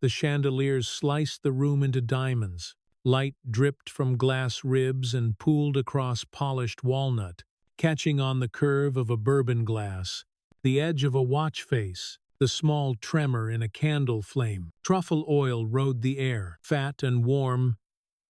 The chandeliers sliced the room into diamonds. Light dripped from glass ribs and pooled across polished walnut, catching on the curve of a bourbon glass, the edge of a watch face, the small tremor in a candle flame. Truffle oil rode the air, fat and warm.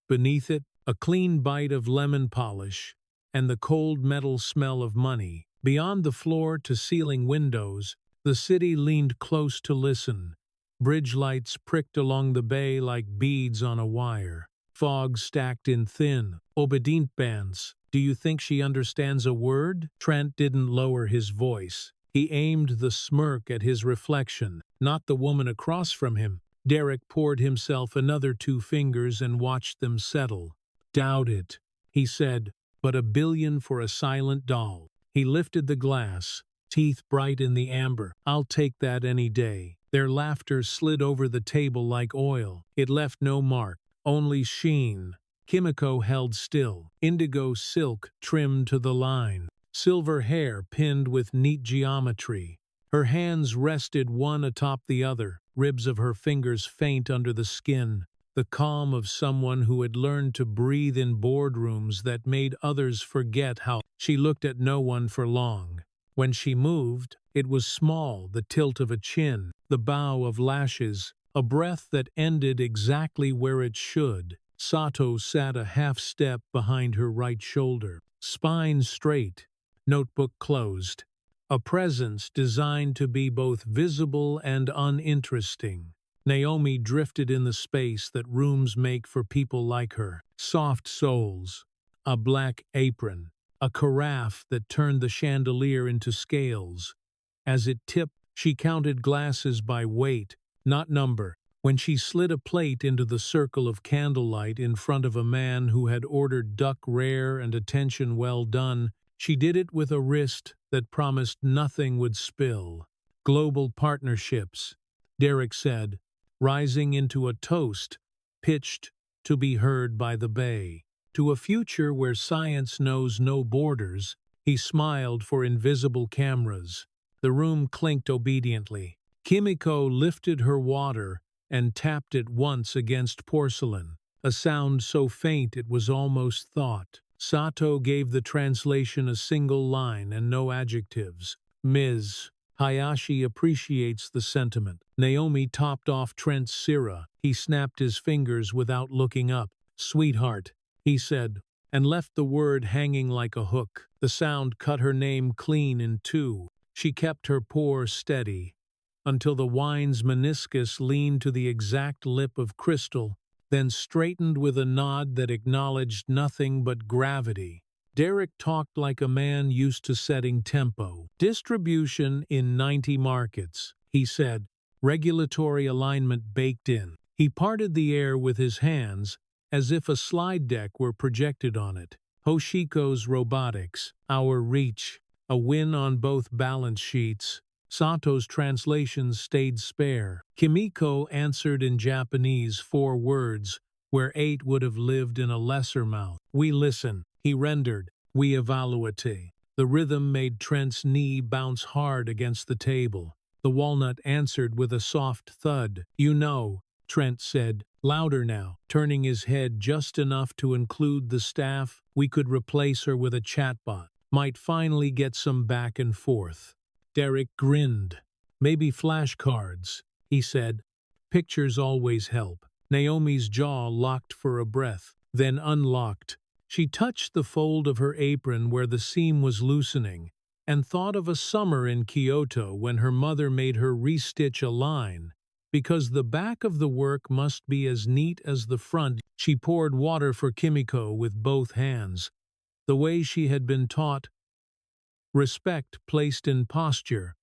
Beneath it, a clean bite of lemon polish, and the cold metal smell of money. Beyond the floor-to-ceiling windows, the city leaned close to listen. Bridge lights pricked along the bay like beads on a wire. Fog stacked in thin, obedient bands. Do you think she understands a word? Trent didn't lower his voice. He aimed the smirk at his reflection, not the woman across from him. Derek poured himself another 2 fingers and watched them settle. Doubt it, he said, but $1 billion for a silent doll. He lifted the glass, teeth bright in the amber. I'll take that any day. Their laughter slid over the table like oil. It left no mark, only sheen. Kimiko held still, indigo silk trimmed to the line, silver hair pinned with neat geometry. Her hands rested one atop the other, ribs of her fingers faint under the skin, the calm of someone who had learned to breathe in boardrooms that made others forget how. She looked at no one for long. When she moved, it was small, the tilt of a chin, the bow of lashes, a breath that ended exactly where it should. Sato sat a half-step behind her right shoulder, spine straight, notebook closed. A presence designed to be both visible and uninteresting. Naomi drifted in the space that rooms make for people like her. Soft soles, a black apron, a carafe that turned the chandelier into scales. As it tipped, she counted glasses by weight, not number. When she slid a plate into the circle of candlelight in front of a man who had ordered duck rare and attention well done, she did it with a wrist that promised nothing would spill. Global partnerships, Derek said, rising into a toast, pitched to be heard by the bay. To a future where science knows no borders, he smiled for invisible cameras. The room clinked obediently. Kimiko lifted her water and tapped it once against porcelain, a sound so faint it was almost thought. Sato gave the translation a single line and no adjectives. Ms. Hayashi appreciates the sentiment. Naomi topped off Trent's syrah. He snapped his fingers without looking up. Sweetheart, he said, and left the word hanging like a hook. The sound cut her name clean in two. She kept her pour steady, until the wine's meniscus leaned to the exact lip of crystal, then straightened with a nod that acknowledged nothing but gravity. Derek talked like a man used to setting tempo. Distribution in 90 markets, he said, regulatory alignment baked in. He parted the air with his hands, as if a slide deck were projected on it. Hoshiko's robotics, our reach, a win on both balance sheets. Sato's translations stayed spare. Kimiko answered in Japanese 4 words, where 8 would have lived in a lesser mouth. We listen, he rendered. We evaluate. The rhythm made Trent's knee bounce hard against the table. The walnut answered with a soft thud. You know, Trent said, louder now, turning his head just enough to include the staff. We could replace her with a chatbot. Might finally get some back and forth. Derek grinned. Maybe flashcards, he said. Pictures always help. Naomi's jaw locked for a breath, then unlocked. She touched the fold of her apron where the seam was loosening, and thought of a summer in Kyoto when her mother made her restitch a line. Because the back of the work must be as neat as the front, she poured water for Kimiko with both hands, the way she had been taught. Respect placed in posture.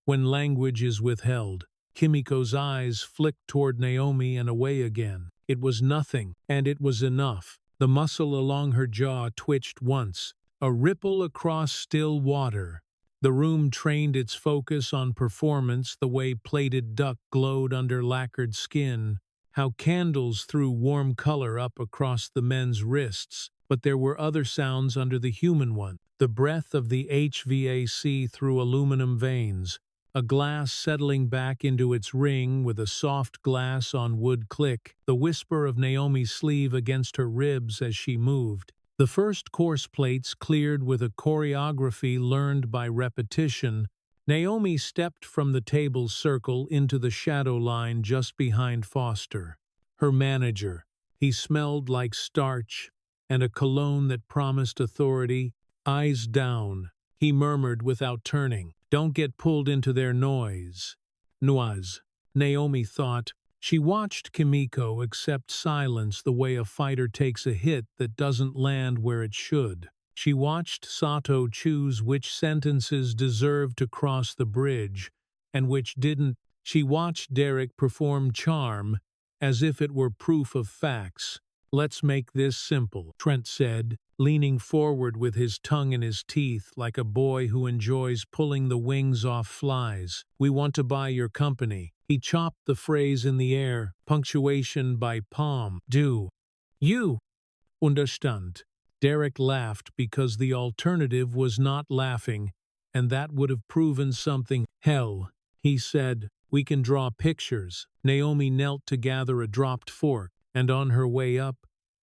When language is withheld, Kimiko's eyes flicked toward Naomi and away again. It was nothing, and it was enough. The muscle along her jaw twitched once, a ripple across still water. The room trained its focus on performance the way plated duck glowed under lacquered skin, how candles threw warm color up across the men's wrists. But there were other sounds under the human one. The breath of the HVAC through aluminum veins, a glass settling back into its ring with a soft glass on wood click, the whisper of Naomi's sleeve against her ribs as she moved. The first course plates cleared with a choreography learned by repetition. Naomi stepped from the table's circle into the shadow line just behind Foster, her manager. He smelled like starch and a cologne that promised authority. Eyes down, he murmured without turning. Don't get pulled into their noise. Naomi thought. She watched Kimiko accept silence the way a fighter takes a hit that doesn't land where it should. She watched Sato choose which sentences deserved to cross the bridge and which didn't. She watched Derek perform charm as if it were proof of facts. Let's make this simple, Trent said, leaning forward with his tongue in his teeth like a boy who enjoys pulling the wings off flies. We want to buy your company. He chopped the phrase in the air, punctuation by palm. Do you understand? Derek laughed because the alternative was not laughing, and that would have proven something. Hell, he said, we can draw pictures. Naomi knelt to gather a dropped fork, and on her way up,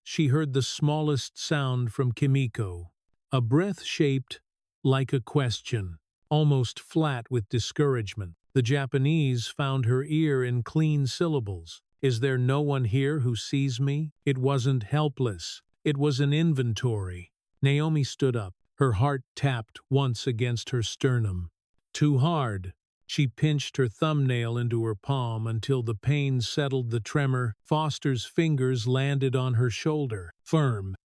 she heard the smallest sound from Kimiko, a breath shaped like a question, almost flat with discouragement. The Japanese found her ear in clean syllables. Is there no one here who sees me? It wasn't helpless. It was an inventory. Naomi stood up. Her heart tapped once against her sternum. Too hard. She pinched her thumbnail into her palm until the pain settled the tremor. Foster's fingers landed on her shoulder. Firm.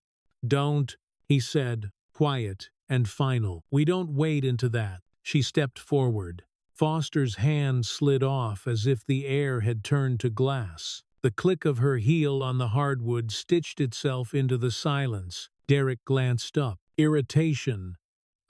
Don't, he said, quiet and final. We don't wade into that. She stepped forward. Foster's hand slid off as if the air had turned to glass. The click of her heel on the hardwood stitched itself into the silence. Derek glanced up. Irritation.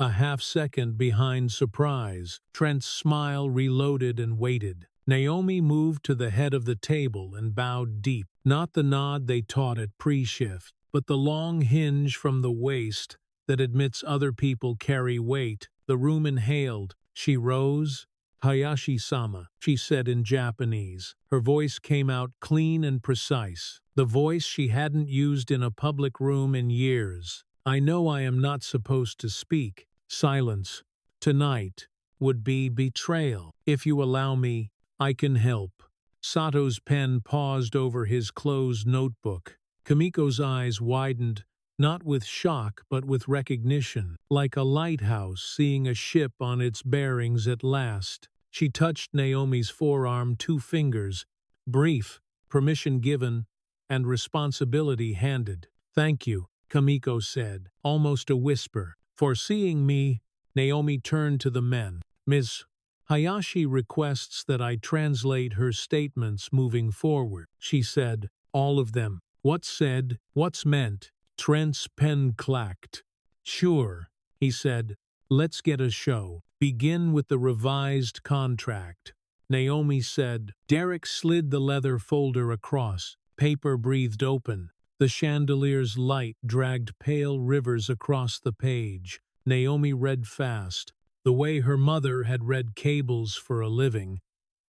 A half-second behind surprise. Trent's smile reloaded and waited. Naomi moved to the head of the table and bowed deep. Not the nod they taught at pre-shift, but the long hinge from the waist that admits other people carry weight. The room inhaled. She rose. Hayashi-sama, she said in Japanese. Her voice came out clean and precise. The voice she hadn't used in a public room in years. I know I am not supposed to speak. Silence, tonight, would be betrayal. If you allow me, I can help. Sato's pen paused over his closed notebook. Kimiko's eyes widened, not with shock but with recognition, like a lighthouse seeing a ship on its bearings at last. She touched Naomi's forearm, 2 fingers, brief, permission given, and responsibility handed. Thank you, Kimiko said, almost a whisper. For seeing me. Naomi turned to the men. Ms. Hayashi requests that I translate her statements moving forward, she said. All of them. What's said, what's meant. Trent's pen clacked. Sure, he said. Let's get a show. Begin with the revised contract. Naomi said. Derek slid the leather folder across. Paper breathed open. The chandelier's light dragged pale rivers across the page. Naomi read fast, the way her mother had read cables for a living,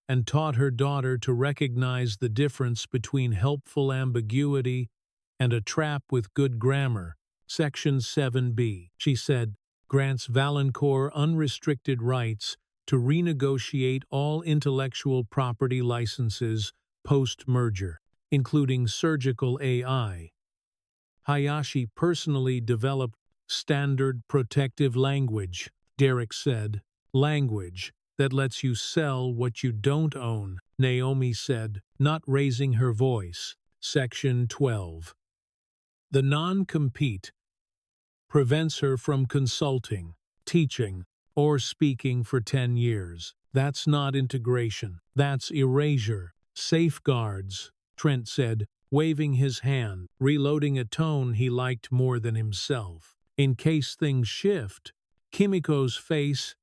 and taught her daughter to recognize the difference between helpful ambiguity and a trap with good grammar. Section 7b, she said, grants Valancourt unrestricted rights to renegotiate all intellectual property licenses post-merger, including surgical AI. Hayashi personally developed standard protective language, Derek said. Language that lets you sell what you don't own, Naomi said, not raising her voice. Section 12. The non-compete prevents her from consulting, teaching, or speaking for 10 years. That's not integration. That's erasure. Safeguards, Trent said, waving his hand, reloading a tone he liked more than himself. In case things shift. Kimiko's face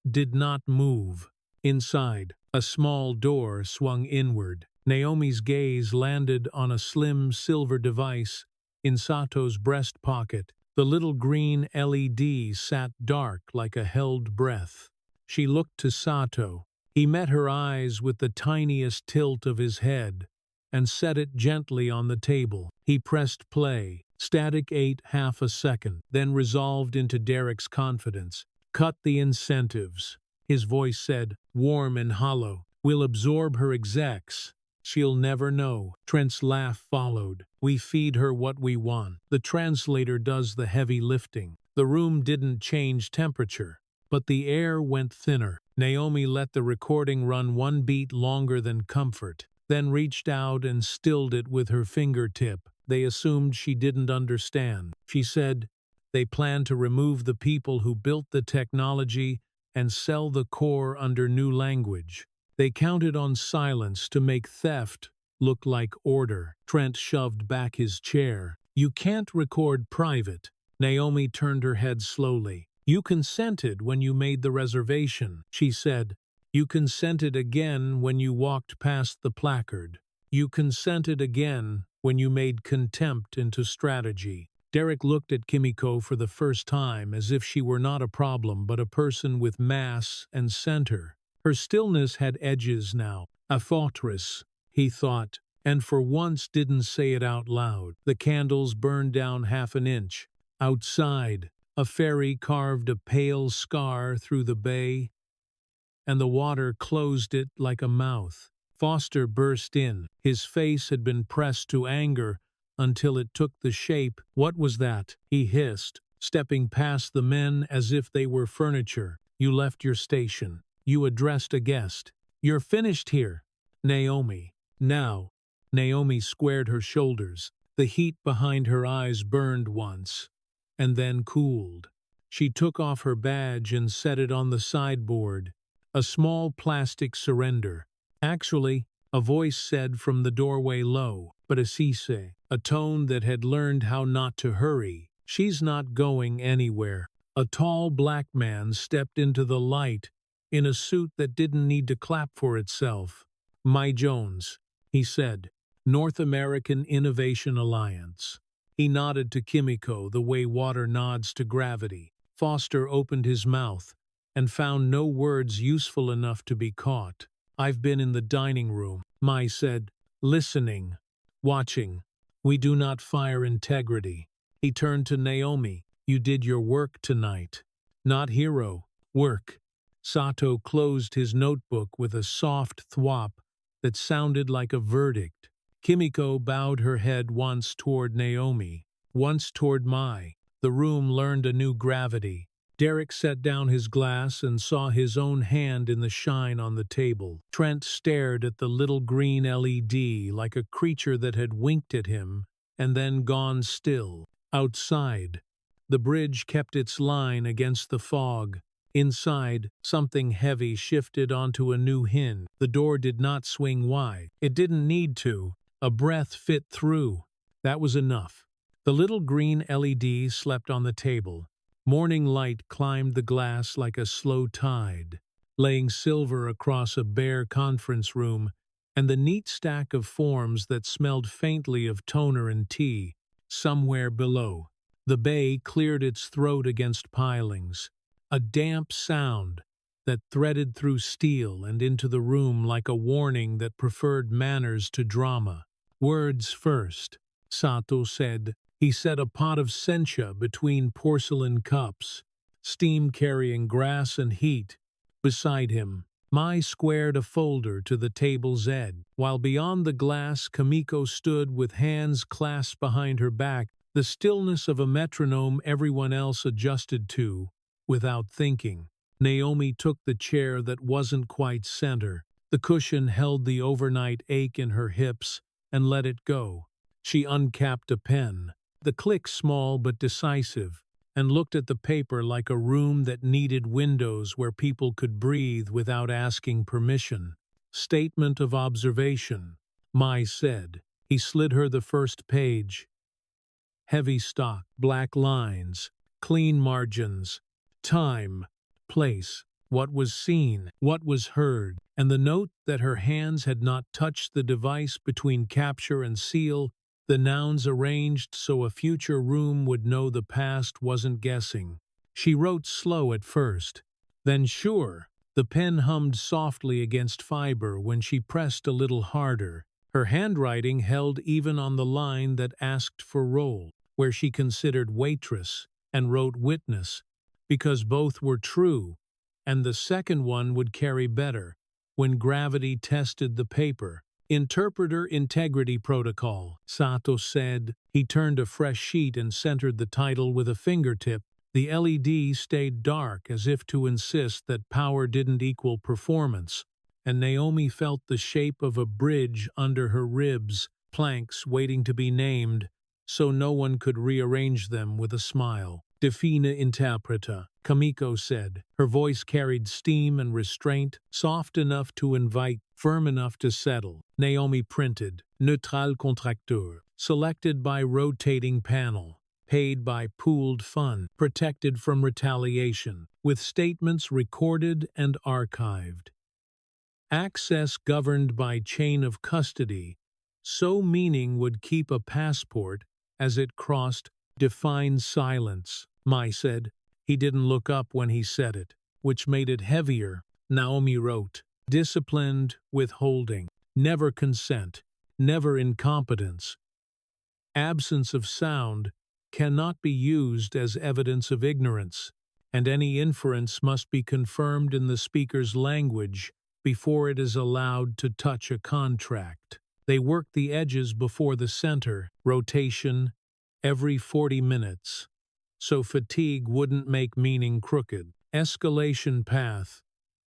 did not move. Inside, a small door swung inward. Naomi's gaze landed on a slim silver device in Sato's breast pocket. The little green LED sat dark like a held breath. She looked to Sato. He met her eyes with the tiniest tilt of his head and set it gently on the table. He pressed play. Static ate half a second, then resolved into Derek's confidence. Cut the incentives. His voice said, warm and hollow. We'll absorb her execs. She'll never know. Trent's laugh followed. We feed her what we want. The translator does the heavy lifting. The room didn't change temperature, but the air went thinner. Naomi let the recording run one beat longer than comfort, then reached out and stilled it with her fingertip. They assumed she didn't understand. She said, they plan to remove the people who built the technology and sell the core under new language. They counted on silence to make theft look like order. Trent shoved back his chair. You can't record private. Naomi turned her head slowly. You consented when you made the reservation, she said. You consented again when you walked past the placard. You consented again when you made contempt into strategy. Derek looked at Kimiko for the first time as if she were not a problem but a person with mass and center. Her stillness had edges now. A fortress, he thought, and for once didn't say it out loud. The candles burned down half an inch. Outside, a ferry carved a pale scar through the bay, and the water closed it like a mouth. Foster burst in. His face had been pressed to anger until it took the shape. What was that? He hissed, stepping past the men as if they were furniture. You left your station. You addressed a guest. You're finished here, Naomi. Now. Naomi squared her shoulders. The heat behind her eyes burned once, and then cooled. She took off her badge and set it on the sideboard. A small plastic surrender. Actually, a voice said from the doorway low, but Asise, a tone that had learned how not to hurry. She's not going anywhere. A tall black man stepped into the light in a suit that didn't need to clap for itself. My Jones, he said, North American Innovation Alliance. He nodded to Kimiko the way water nods to gravity. Foster opened his mouth and found no words useful enough to be caught. I've been in the dining room, Mai said, listening, watching. We do not fire integrity. He turned to Naomi. You did your work tonight. Not hero, work. Sato closed his notebook with a soft thwop that sounded like a verdict. Kimiko bowed her head once toward Naomi, once toward Mai. The room learned a new gravity. Derek set down his glass and saw his own hand in the shine on the table. Trent stared at the little green LED like a creature that had winked at him and then gone still. Outside, the bridge kept its line against the fog. Inside, something heavy shifted onto a new hinge. The door did not swing wide. It didn't need to. A breath fit through. That was enough. The little green LED slept on the table. Morning light climbed the glass like a slow tide, laying silver across a bare conference room and the neat stack of forms that smelled faintly of toner and tea. Somewhere below, the bay cleared its throat against pilings, a damp sound that threaded through steel and into the room like a warning that preferred manners to drama. Words first, Sato said. He set a pot of sencha between porcelain cups, steam carrying grass and heat. Beside him, Mai squared a folder to the table's edge, while beyond the glass Kimiko stood with hands clasped behind her back, the stillness of a metronome everyone else adjusted to, without thinking. Naomi took the chair that wasn't quite center. The cushion held the overnight ache in her hips and let it go. She uncapped a pen, the click small but decisive, and looked at the paper like a room that needed windows where people could breathe without asking permission. Statement of observation, Mai said. He slid her the first page. Heavy stock, black lines, clean margins, time, place, what was seen, what was heard, and the note that her hands had not touched the device between capture and seal, the nouns arranged so a future room would know the past wasn't guessing. She wrote slow at first, then sure, The pen hummed softly against fiber when she pressed a little harder. Her handwriting held even on the line that asked for role, where she considered waitress and wrote witness, because both were true, and the second one would carry better when gravity tested the paper. Interpreter Integrity Protocol, Sato said. He turned a fresh sheet and centered the title with a fingertip. The LED stayed dark as if to insist that power didn't equal performance, and Naomi felt the shape of a bridge under her ribs, planks waiting to be named, so no one could rearrange them with a smile. Define interpreta, Kamiko said. Her voice carried steam and restraint, soft enough to invite, firm enough to settle. Naomi printed, neutral contracteur, selected by rotating panel, paid by pooled fund, protected from retaliation, with statements recorded and archived. Access governed by chain of custody, so meaning would keep a passport as it crossed defined silence, Mai said. He didn't look up when he said it, which made it heavier. Naomi wrote, disciplined withholding, never consent, never incompetence. Absence of sound cannot be used as evidence of ignorance, and any inference must be confirmed in the speaker's language before it is allowed to touch a contract. They worked the edges before the center, rotation, every 40 minutes, so fatigue wouldn't make meaning crooked. Escalation path.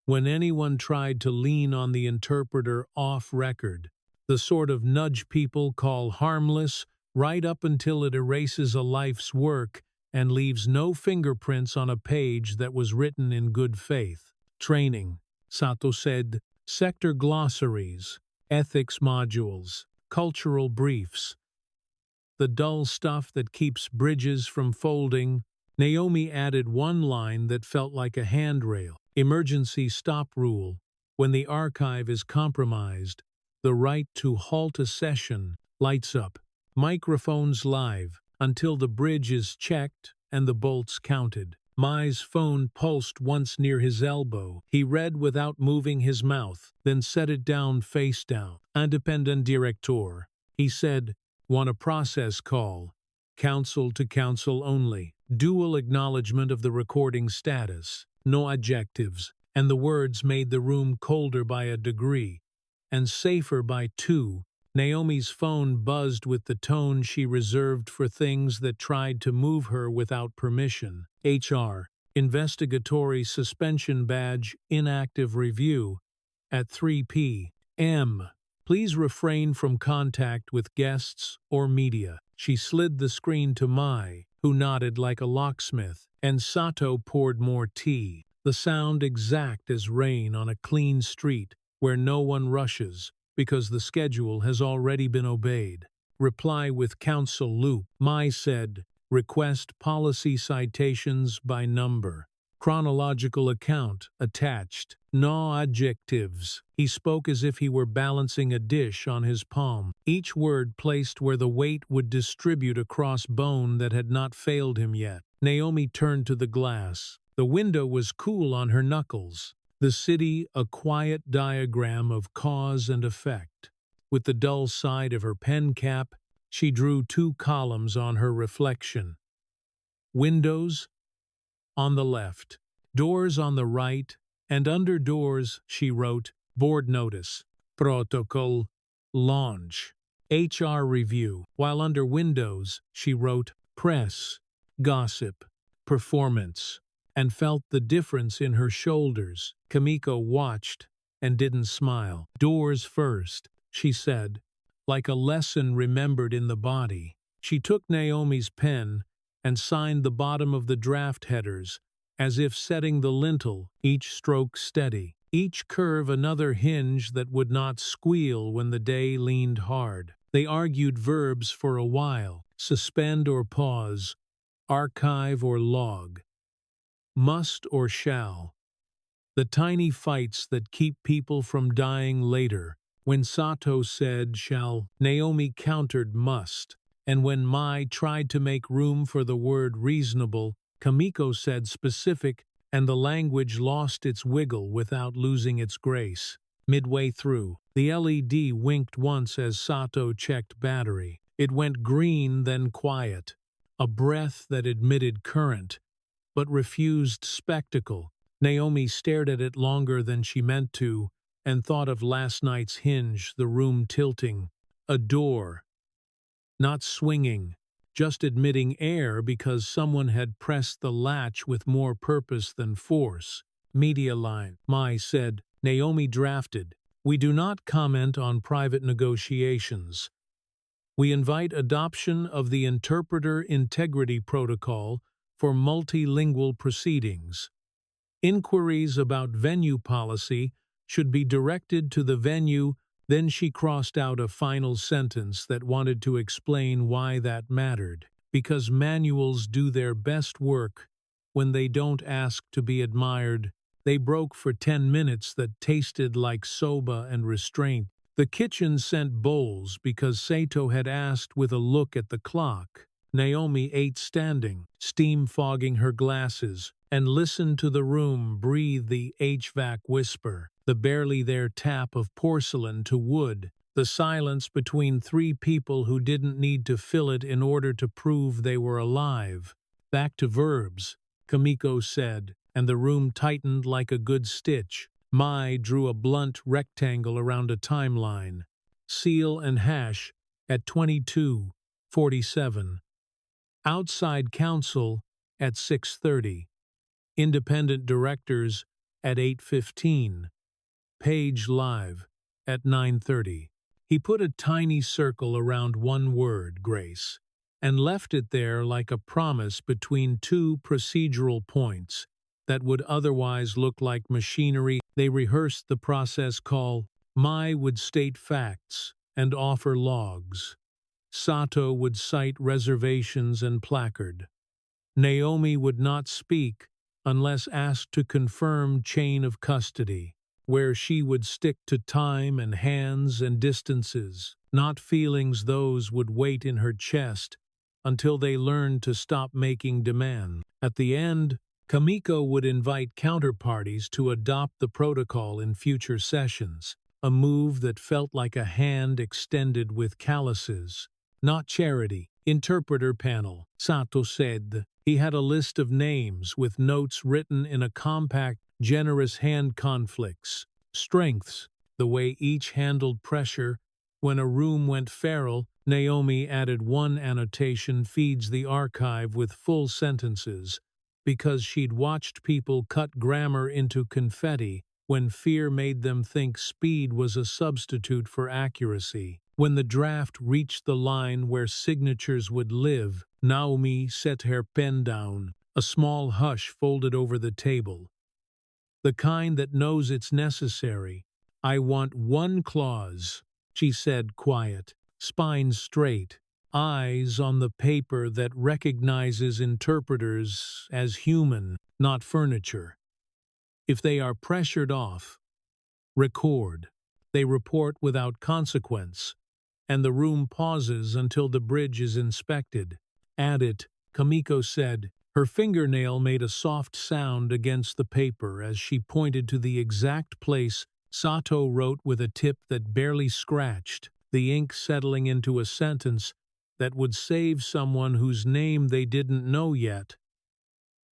When anyone tried to lean on the interpreter off record, the sort of nudge people call harmless, right up until it erases a life's work and leaves no fingerprints on a page that was written in good faith. Training, Sato said, sector glossaries, ethics modules, cultural briefs. The dull stuff that keeps bridges from folding. Naomi added one line that felt like a handrail. Emergency stop rule. When the archive is compromised, the right to halt a session lights up. Microphones live until the bridge is checked and the bolts counted. Mai's phone pulsed once near his elbow. He read without moving his mouth, then set it down face down. Independent director, he said, want a process call. Counsel to counsel only. Dual acknowledgement of the recording status. No adjectives. And the words made the room colder by a degree, and safer by 2. Naomi's phone buzzed with the tone she reserved for things that tried to move her without permission. HR. Investigatory suspension badge inactive review at 3 p.m. Please refrain from contact with guests or media. She slid the screen to Mai, who nodded like a locksmith, and Sato poured more tea. The sound exact as rain on a clean street where no one rushes because the schedule has already been obeyed. Reply with counsel loop. Mai said, request policy citations by number. Chronological account attached. No adjectives. He spoke as if he were balancing a dish on his palm, each word placed where the weight would distribute across bone that had not failed him yet. Naomi turned to the glass. The window was cool on her knuckles. The city a quiet diagram of cause and effect. With the dull side of her pen cap, she drew 2 columns on her reflection. Windows on the left, doors on the right, and under doors she wrote, board notice, protocol, launch, HR review, while under windows she wrote, press, gossip, performance, and felt the difference in her shoulders. Kamiko watched and didn't smile. Doors first, she said, like a lesson remembered in the body. She took Naomi's pen and signed the bottom of the draft headers, as if setting the lintel, each stroke steady, each curve another hinge that would not squeal when the day leaned hard. They argued verbs for a while, suspend or pause, archive or log, must or shall. The tiny fights that keep people from dying later. When Sato said shall, Naomi countered must, and when Mai tried to make room for the word reasonable, Kamiko said specific and the language lost its wiggle without losing its grace. Midway through, the LED winked once as Sato checked battery. It went green, then quiet, a breath that admitted current, but refused spectacle. Naomi stared at it longer than she meant to, and thought of last night's hinge, the room tilting, a door, not swinging, just admitting air because someone had pressed the latch with more purpose than force. Media line. Mai said, Naomi drafted, "We do not comment on private negotiations. We invite adoption of the Interpreter Integrity Protocol for multilingual proceedings. Inquiries about venue policy should be directed to the venue." Then she crossed out a final sentence that wanted to explain why that mattered. Because manuals do their best work when they don't ask to be admired. They broke for 10 minutes that tasted like soba and restraint. The kitchen sent bowls because Sato had asked with a look at the clock. Naomi ate standing, steam fogging her glasses, and listened to the room breathe the HVAC whisper, the barely there tap of porcelain to wood, the silence between three people who didn't need to fill it in order to prove they were alive. Back to verbs, Kamiko said, and the room tightened like a good stitch. Mai drew a blunt rectangle around a timeline. Seal and hash at 22:47. Outside counsel at 6:30. Independent directors at 8:15. Page live at 9:30. He put a tiny circle around one word, Grace, and left it there like a promise between two procedural points that would otherwise look like machinery. They rehearsed the process call. Mai would state facts and offer logs. Sato would cite reservations and placard. Naomi would not speak unless asked to confirm chain of custody, where she would stick to time and hands and distances, not feelings. Those would wait in her chest until they learned to stop making demand. At the end, Kamiko would invite counterparties to adopt the protocol in future sessions, a move that felt like a hand extended with calluses. Not charity. Interpreter panel, Sato said. He had a list of names with notes written in a compact, generous hand. Conflicts, strengths, the way each handled pressure. When a room went feral, Naomi added one annotation, feeds the archive with full sentences, because she'd watched people cut grammar into confetti when fear made them think speed was a substitute for accuracy. When the draft reached the line where signatures would live, Naomi set her pen down, a small hush folded over the table. The kind that knows it's necessary. "I want one clause," she said, quiet, spine straight, eyes on the paper that recognizes interpreters as human, not furniture. If they are pressured off, record. They report without consequence, and the room pauses until the bridge is inspected. "Add it," Kamiko said. Her fingernail made a soft sound against the paper as she pointed to the exact place. Sato wrote with a tip that barely scratched, the ink settling into a sentence that would save someone whose name they didn't know yet,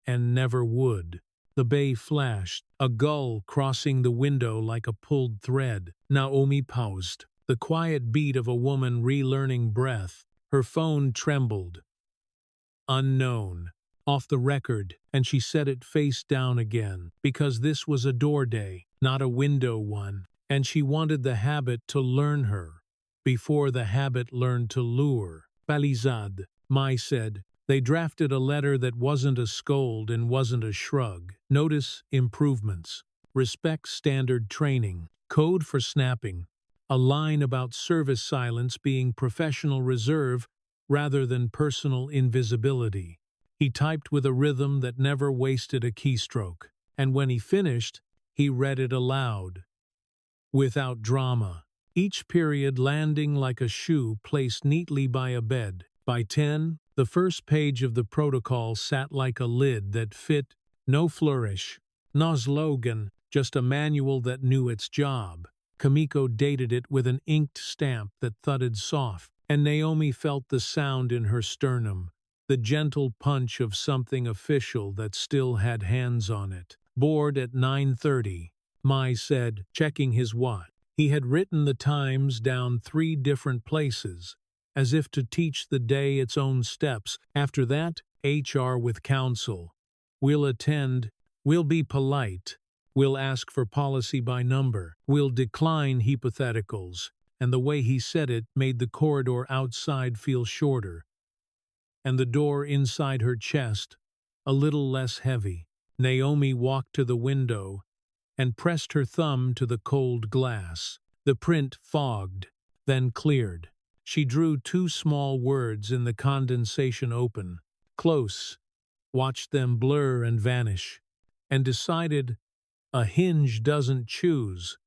and never would. The bay flashed, a gull crossing the window like a pulled thread. Naomi paused, the quiet beat of a woman relearning breath. Her phone trembled. Unknown. Off the record, and she set it face down again, because this was a door day, not a window one, and she wanted the habit to learn her, before the habit learned to lure. Balizad, Mai said. They drafted a letter that wasn't a scold and wasn't a shrug. Notice improvements. Respect standard training. Code for snapping. A line about service silence being professional reserve rather than personal invisibility. He typed with a rhythm that never wasted a keystroke, and when he finished, he read it aloud, without drama, each period landing like a shoe placed neatly by a bed. By 10, the first page of the protocol sat like a lid that fit No flourish, no slogan, just a manual that knew its job. Kamiko dated it with an inked stamp that thudded soft, and Naomi felt the sound in her sternum, the gentle punch of something official that still had hands on it. Bored at 9:30, Mai said, checking his watch. He had written the times down 3 different places, as if to teach the day its own steps. After that, HR with counsel. We'll attend, we'll be polite, we'll ask for policy by number, we'll decline hypotheticals, and the way he said it made the corridor outside feel shorter, and the door inside her chest a little less heavy. Naomi walked to the window and pressed her thumb to the cold glass. The print fogged, then cleared. She drew 2 small words in the condensation open. Close. Watched them blur and vanish, and decided a hinge doesn't choose.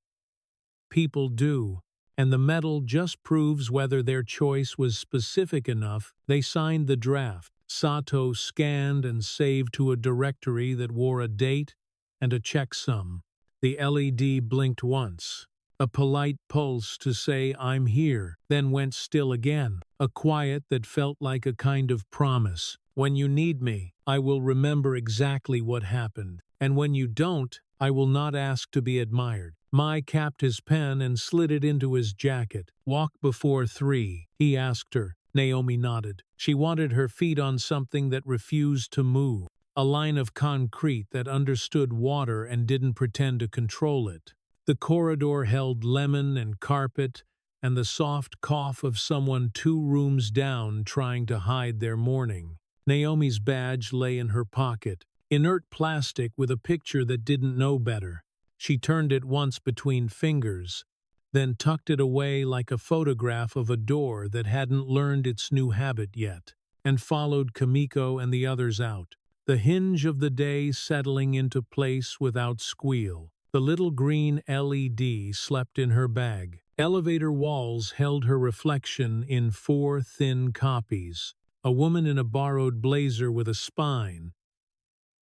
People do, and the metal just proves whether their choice was specific enough. They signed the draft. Sato scanned and saved to a directory that wore a date and a checksum. The LED blinked once, a polite pulse to say I'm here, then went still again, a quiet that felt like a kind of promise. When you need me, I will remember exactly what happened, and when you don't, I will not ask to be admired. Mai capped his pen and slid it into his jacket. Walk before 3, he asked her. Naomi nodded. She wanted her feet on something that refused to move, a line of concrete that understood water and didn't pretend to control it. The corridor held lemon and carpet and the soft cough of someone 2 rooms down trying to hide their mourning. Naomi's badge lay in her pocket, inert plastic with a picture that didn't know better. She turned it once between fingers, then tucked it away like a photograph of a door that hadn't learned its new habit yet, and followed Kamiko and the others out, the hinge of the day settling into place without squeal. The little green LED slept in her bag. Elevator walls held her reflection in 4 thin copies. A woman in a borrowed blazer with a spine.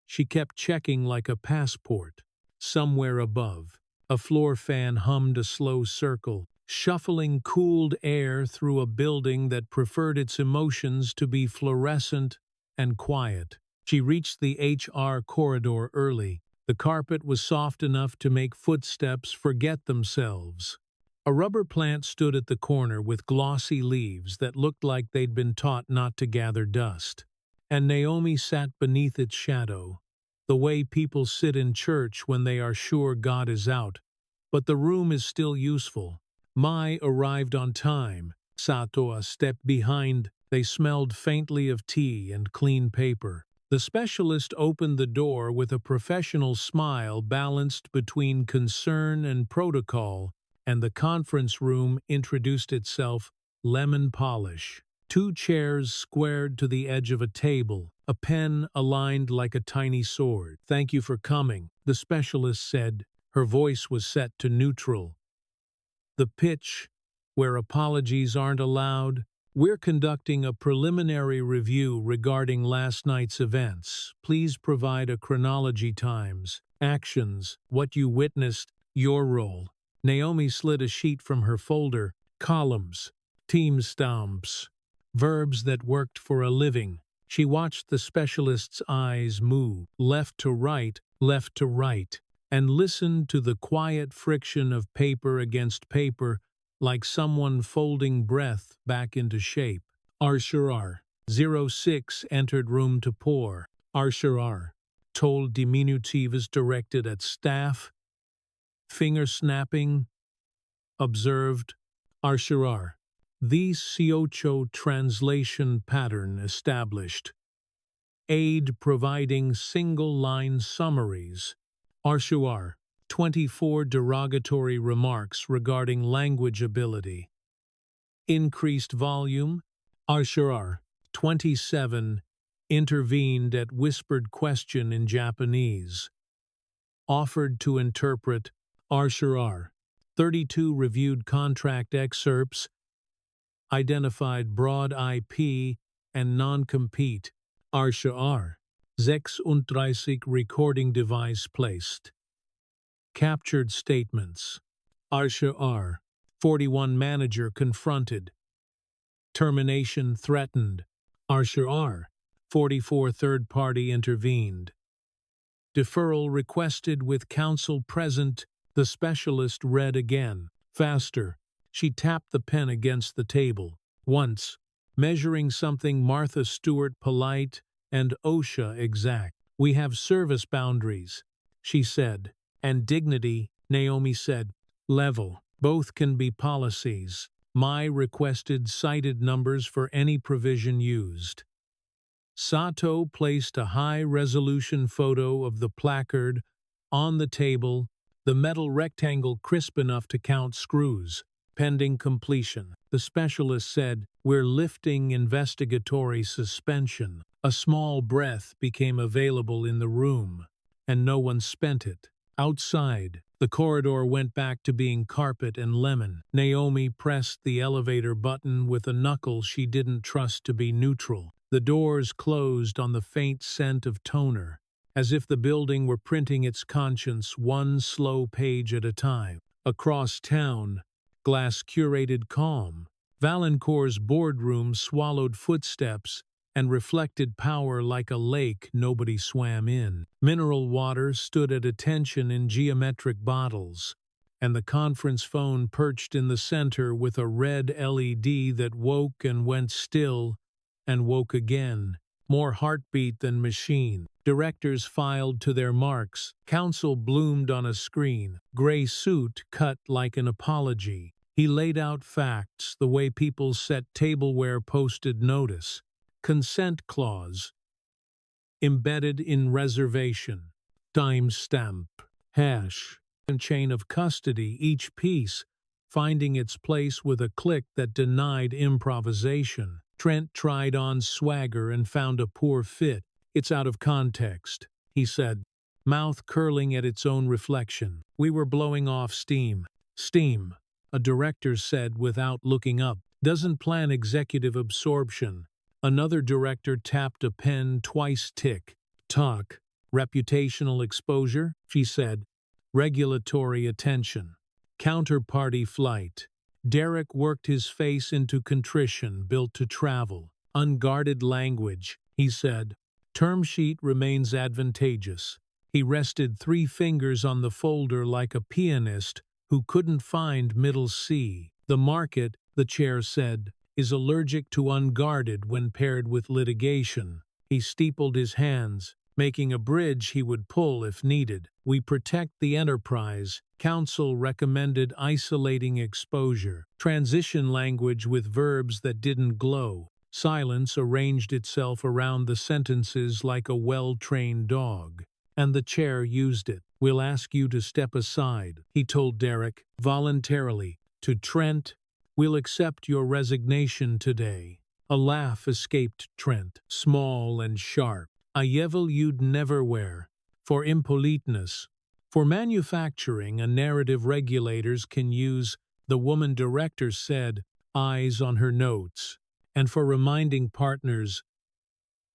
She kept checking like a passport. Somewhere above, a floor fan hummed a slow circle, shuffling cooled air through a building that preferred its emotions to be fluorescent and quiet. She reached the HR corridor early. The carpet was soft enough to make footsteps forget themselves. A rubber plant stood at the corner with glossy leaves that looked like they'd been taught not to gather dust, and Naomi sat beneath its shadow, the way people sit in church when they are sure God is out, but the room is still useful. Mai arrived on time, Sato a step behind. They smelled faintly of tea and clean paper. The specialist opened the door with a professional smile balanced between concern and protocol, and the conference room introduced itself, lemon polish. 2 chairs squared to the edge of a table, a pen aligned like a tiny sword. Thank you for coming, the specialist said. Her voice was set to neutral. The pitch, where apologies aren't allowed. We're conducting a preliminary review regarding last night's events. Please provide a chronology, times, actions, what you witnessed, your role. Naomi slid a sheet from her folder. Columns, team stamps, verbs that worked for a living. She watched the specialist's eyes move, left to right, and listened to the quiet friction of paper against paper, like someone folding breath back into shape. Arsharar. 06 entered room to pour. Arsharar. Told diminutives directed at staff. Finger snapping. Observed. Arsharar. The Siocho translation pattern established. Aid providing single-line summaries. Arshuar. 24 derogatory remarks regarding language ability. Increased volume. Arsharar. 27 intervened at whispered question in Japanese. Offered to interpret. Arsharar. 32 reviewed contract excerpts. Identified broad IP and non-compete. Arsharar. 36 recording device placed. Captured statements. Arsha R. 41 manager confronted. Termination threatened. Arsha R. 44 third party intervened. Deferral requested with counsel present. The specialist read again. Faster. She tapped the pen against the table. Once. Measuring something Martha Stewart polite and OSHA exact. We have service boundaries, she said. And dignity, Naomi said. Level. Both can be policies. My requested cited numbers for any provision used. Sato placed a high-resolution photo of the placard on the table, the metal rectangle crisp enough to count screws, pending completion. The specialist said, "We're lifting investigatory suspension." A small breath became available in the room, and no one spent it. Outside, the corridor went back to being carpet and lemon. Naomi pressed the elevator button with a knuckle she didn't trust to be neutral. The doors closed on the faint scent of toner, as if the building were printing its conscience one slow page at a time. Across town, glass curated calm. Valancourt's boardroom swallowed footsteps and reflected power like a lake nobody swam in. Mineral water stood at attention in geometric bottles, and the conference phone perched in the center with a red LED that woke and went still, and woke again, more heartbeat than machine. Directors filed to their marks. Counsel bloomed on a screen, gray suit cut like an apology. He laid out facts the way people set tableware posted notice. Consent clause embedded in reservation. Timestamp. Hash. And chain of custody, each piece finding its place with a click that denied improvisation. Trent tried on swagger and found a poor fit. It's out of context, he said, mouth curling at its own reflection. We were blowing off steam. Steam, a director said without looking up, doesn't plan executive absorption. Another director tapped a pen twice. Tick. Tock. Reputational exposure, she said. Regulatory attention. Counterparty flight. Derek worked his face into contrition built to travel. Unguarded language, he said. Term sheet remains advantageous. He rested 3 fingers on the folder like a pianist who couldn't find middle C. The market, the chair said, is allergic to unguarded when paired with litigation. He steepled his hands, making a bridge he would pull if needed. We protect the enterprise. Counsel recommended isolating exposure. Transition language with verbs that didn't glow. Silence arranged itself around the sentences like a well-trained dog. And the chair used it. We'll ask you to step aside, he told Derek, voluntarily. To Trent, we'll accept your resignation today. A laugh escaped Trent, small and sharp. A yevel you'd never wear. For impoliteness. For manufacturing, a narrative regulators can use, the woman director said, eyes on her notes. And for reminding partners,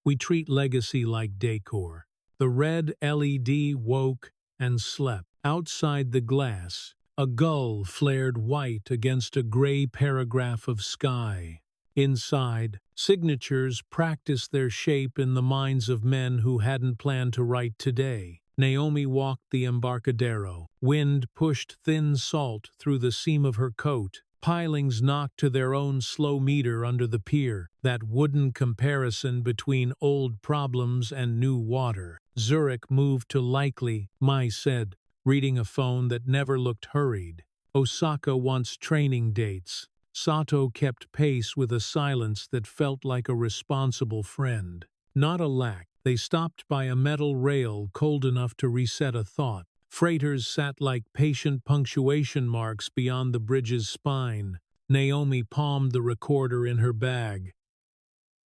we treat legacy like decor. The red LED woke and slept. Outside the glass, a gull flared white against a gray paragraph of sky. Inside, signatures practiced their shape in the minds of men who hadn't planned to write today. Naomi walked the Embarcadero. Wind pushed thin salt through the seam of her coat. Pilings knocked to their own slow meter under the pier, that wooden comparison between old problems and new water. Zurich moved to likely, Mai said, reading a phone that never looked hurried. Osaka wants training dates. Sato kept pace with a silence that felt like a responsible friend. Not a lack. They stopped by a metal rail cold enough to reset a thought. Freighters sat like patient punctuation marks beyond the bridge's spine. Naomi palmed the recorder in her bag.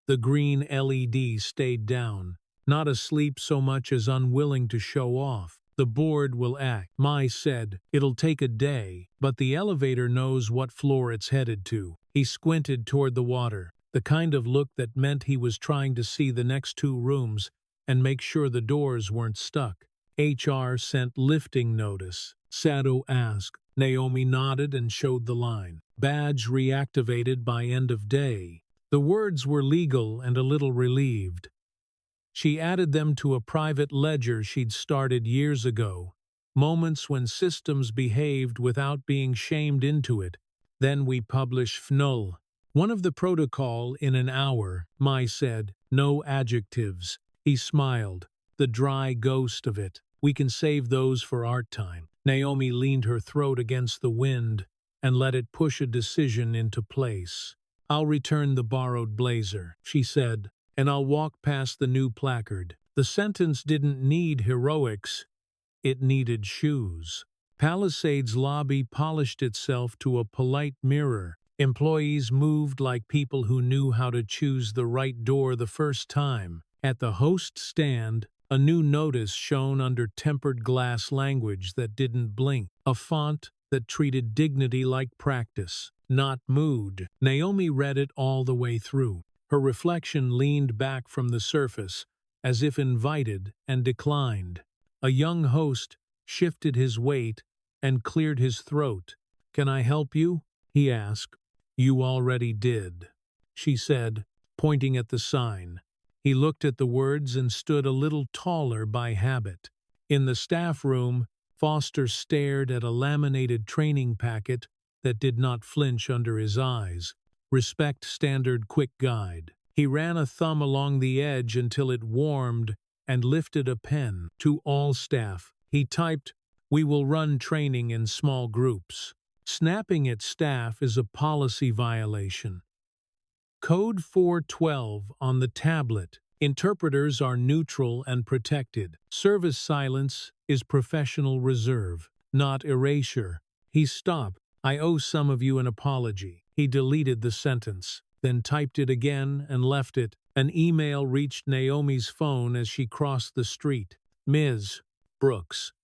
The green LED stayed down, not asleep so much as unwilling to show off. The board will act, Mai said. It'll take a day, but the elevator knows what floor it's headed to. He squinted toward the water, the kind of look that meant he was trying to see the next 2 rooms, and make sure the doors weren't stuck. HR sent lifting notice. Sato asked. Naomi nodded and showed the line. Badge reactivated by end of day. The words were legal and a little relieved. She added them to a private ledger she'd started years ago. Moments when systems behaved without being shamed into it. Then we publish FNUL. One of the protocol in an hour, Mai said. No adjectives. He smiled. The dry ghost of it. We can save those for art time. Naomi leaned her throat against the wind and let it push a decision into place. I'll return the borrowed blazer, she said, and I'll walk past the new placard. The sentence didn't need heroics. It needed shoes. Palisade's lobby polished itself to a polite mirror. Employees moved like people who knew how to choose the right door the first time. At the host stand, a new notice shone under tempered glass language that didn't blink, a font that treated dignity like practice, not mood. Naomi read it all the way through. Her reflection leaned back from the surface, as if invited and declined. A young host shifted his weight and cleared his throat. "Can I help you?" he asked. "You already did," she said, pointing at the sign. He looked at the words and stood a little taller by habit. In the staff room, Foster stared at a laminated training packet that did not flinch under his eyes. Respect Standard Quick Guide. He ran a thumb along the edge until it warmed and lifted a pen. To all staff, he typed, "We will run training in small groups." Snapping at staff is a policy violation. Code 412 on the tablet. Interpreters are neutral and protected. Service silence is professional reserve, not erasure. He stopped. "I owe some of you an apology." He deleted the sentence, then typed it again and left it. An email reached Naomi's phone as she crossed the street. "Ms. Brooks,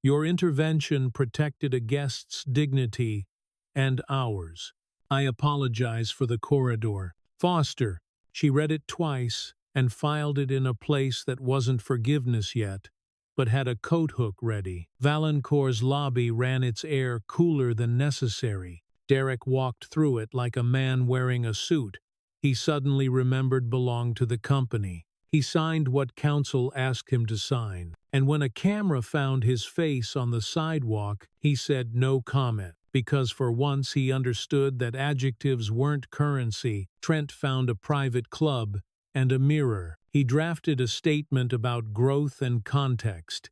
your intervention protected a guest's dignity and ours. I apologize for the corridor." Foster. She read it twice and filed it in a place that wasn't forgiveness yet, but had a coat hook ready. Valancourt's lobby ran its air cooler than necessary. Derek walked through it like a man wearing a suit he suddenly remembered belonged to the company. He signed what counsel asked him to sign, and when a camera found his face on the sidewalk, he said no comment. Because for once he understood that adjectives weren't currency. Trent found a private club and a mirror. He drafted a statement about growth and context.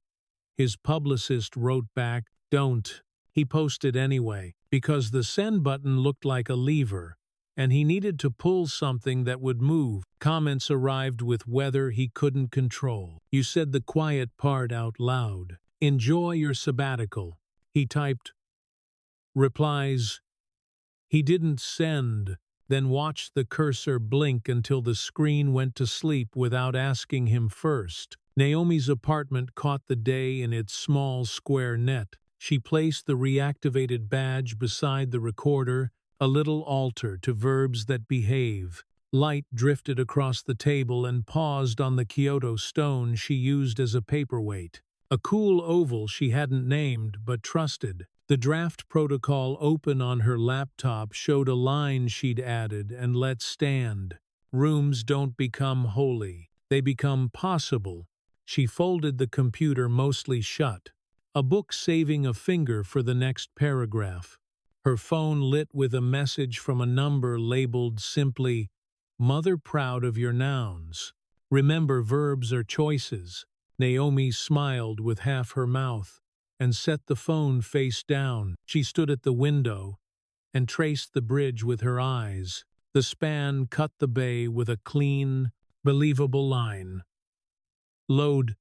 His publicist wrote back, "Don't." He posted anyway, because the send button looked like a lever, and he needed to pull something that would move. Comments arrived with weather he couldn't control. "You said the quiet part out loud. Enjoy your sabbatical." He typed replies. He didn't send, then watched the cursor blink until the screen went to sleep without asking him first. Naomi's apartment caught the day in its small square net. She placed the reactivated badge beside the recorder, a little altar to verbs that behave. Light drifted across the table and paused on the Kyoto stone she used as a paperweight. A cool oval she hadn't named but trusted. The draft protocol open on her laptop showed a line she'd added and let stand. Rooms don't become holy. They become possible. She folded the computer mostly shut, a book saving a finger for the next paragraph. Her phone lit with a message from a number labeled simply, "Mother proud of your nouns. Remember verbs are choices." Naomi smiled with half her mouth and set the phone face down. She stood at the window and traced the bridge with her eyes. The span cut the bay with a clean, believable line. Load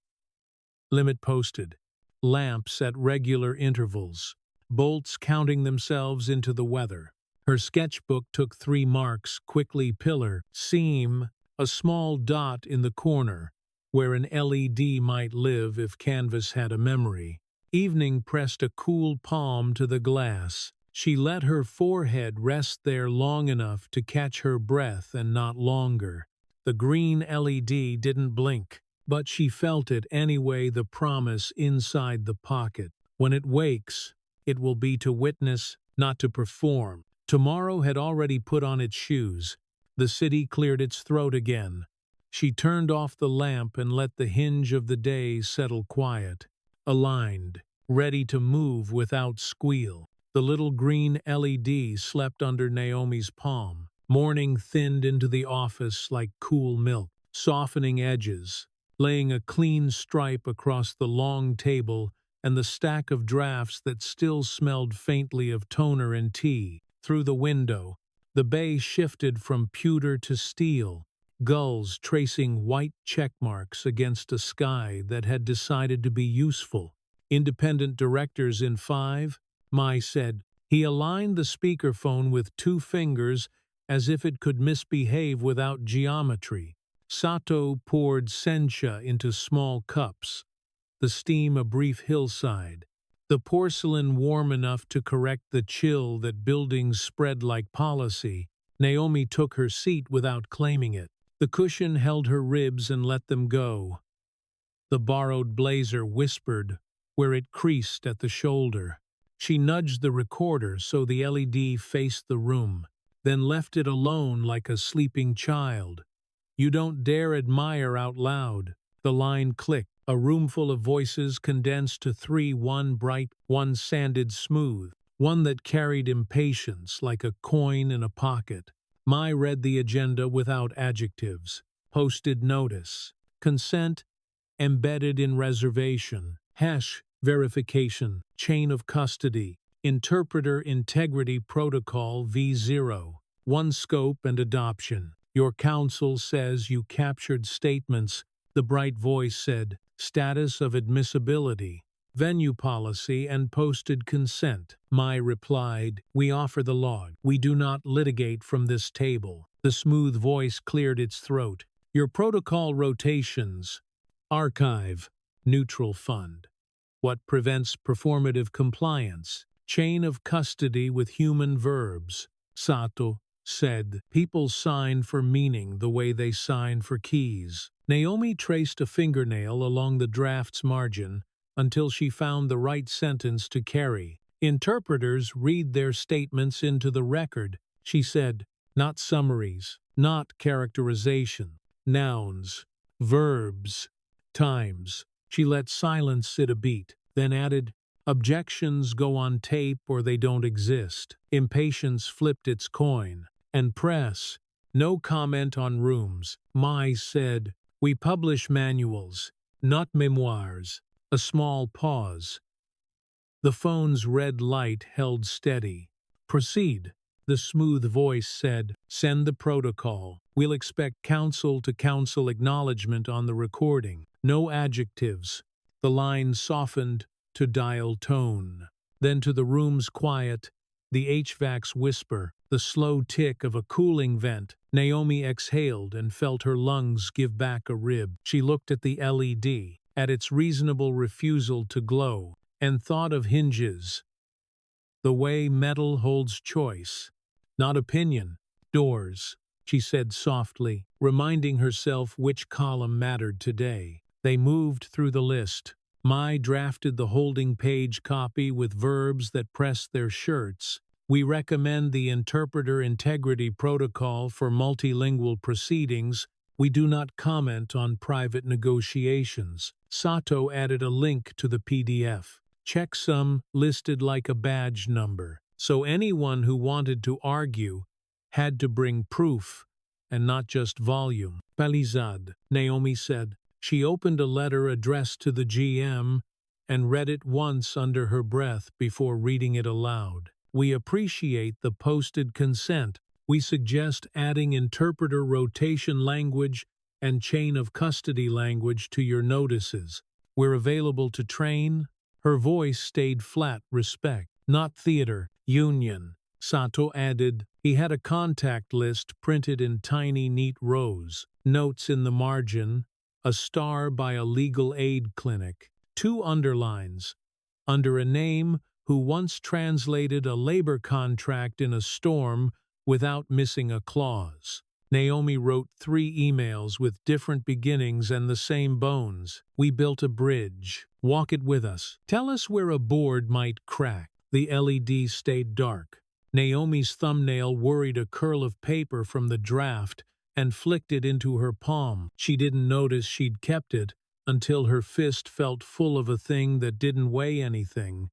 limit posted. Lamps at regular intervals. Bolts counting themselves into the weather. Her sketchbook took 3 marks, quickly pillar, seam, a small dot in the corner, where an LED might live if canvas had a memory. Evening pressed a cool palm to the glass. She let her forehead rest there long enough to catch her breath and not longer. The green LED didn't blink, but she felt it anyway, the promise inside the pocket. When it wakes, it will be to witness, not to perform. Tomorrow had already put on its shoes. The city cleared its throat again. She turned off the lamp and let the hinge of the day settle quiet, aligned, ready to move without squeal. The little green LED slept under Naomi's palm. Morning thinned into the office like cool milk, softening edges, laying a clean stripe across the long table and the stack of drafts that still smelled faintly of toner and tea. Through the window, the bay shifted from pewter to steel, gulls tracing white check marks against a sky that had decided to be useful. Independent directors in 5, Mai said. He aligned the speakerphone with 2 fingers as if it could misbehave without geometry. Sato poured sencha into small cups, the steam a brief hillside, the porcelain warm enough to correct the chill that buildings spread like policy. Naomi took her seat without claiming it. The cushion held her ribs and let them go. The borrowed blazer whispered where it creased at the shoulder. She nudged the recorder so the LED faced the room, then left it alone like a sleeping child. You don't dare admire out loud. The line clicked. A roomful of voices condensed to 3, one bright, one sanded smooth, one that carried impatience like a coin in a pocket. Mai read the agenda without adjectives. Posted notice. Consent embedded in reservation. Hash verification. Chain of custody. Interpreter integrity protocol V0. One scope and adoption. Your counsel says you captured statements, the bright voice said. Status of admissibility, venue policy, and posted consent. Mai replied, we offer the log. We do not litigate from this table. The smooth voice cleared its throat. Your protocol rotations. Archive. Neutral fund. What prevents performative compliance? Chain of custody with human verbs. Sato said, people sign for meaning the way they sign for keys. Naomi traced a fingernail along the draft's margin until she found the right sentence to carry. Interpreters read their statements into the record, she said, not summaries, not characterization, nouns, verbs, times. She let silence sit a beat, then added, objections go on tape or they don't exist. Impatience flipped its coin. And press, no comment on rooms. Mai said, we publish manuals, not memoirs. A small pause. The phone's red light held steady. Proceed, the smooth voice said. Send the protocol. We'll expect counsel to counsel acknowledgement on the recording. No adjectives. The line softened to dial tone. Then to the room's quiet, the HVAC's whisper, the slow tick of a cooling vent. Naomi exhaled and felt her lungs give back a rib. She looked at the LED, at its reasonable refusal to glow, and thought of hinges. The way metal holds choice, not opinion. Doors, she said softly, reminding herself which column mattered today. They moved through the list. Mai drafted the holding page copy with verbs that pressed their shirts. We recommend the Interpreter Integrity Protocol for multilingual proceedings. We do not comment on private negotiations. Sato added a link to the PDF. Checksum listed like a badge number, so anyone who wanted to argue had to bring proof and not just volume. Palizad, Naomi said. She opened a letter addressed to the GM and read it once under her breath before reading it aloud. We appreciate the posted consent. We suggest adding interpreter rotation language and chain of custody language to your notices. We're available to train. Her voice stayed flat. Respect, not theater. Union. Sato added. He had a contact list printed in tiny, neat rows. Notes in the margin. A star by a legal aid clinic. 2 underlines. Under a name who once translated a labor contract in a storm without missing a clause. Naomi wrote 3 emails with different beginnings and the same bones. We built a bridge. Walk it with us. Tell us where a board might crack. The LED stayed dark. Naomi's thumbnail worried a curl of paper from the draft and flicked it into her palm. She didn't notice she'd kept it until her fist felt full of a thing that didn't weigh anything,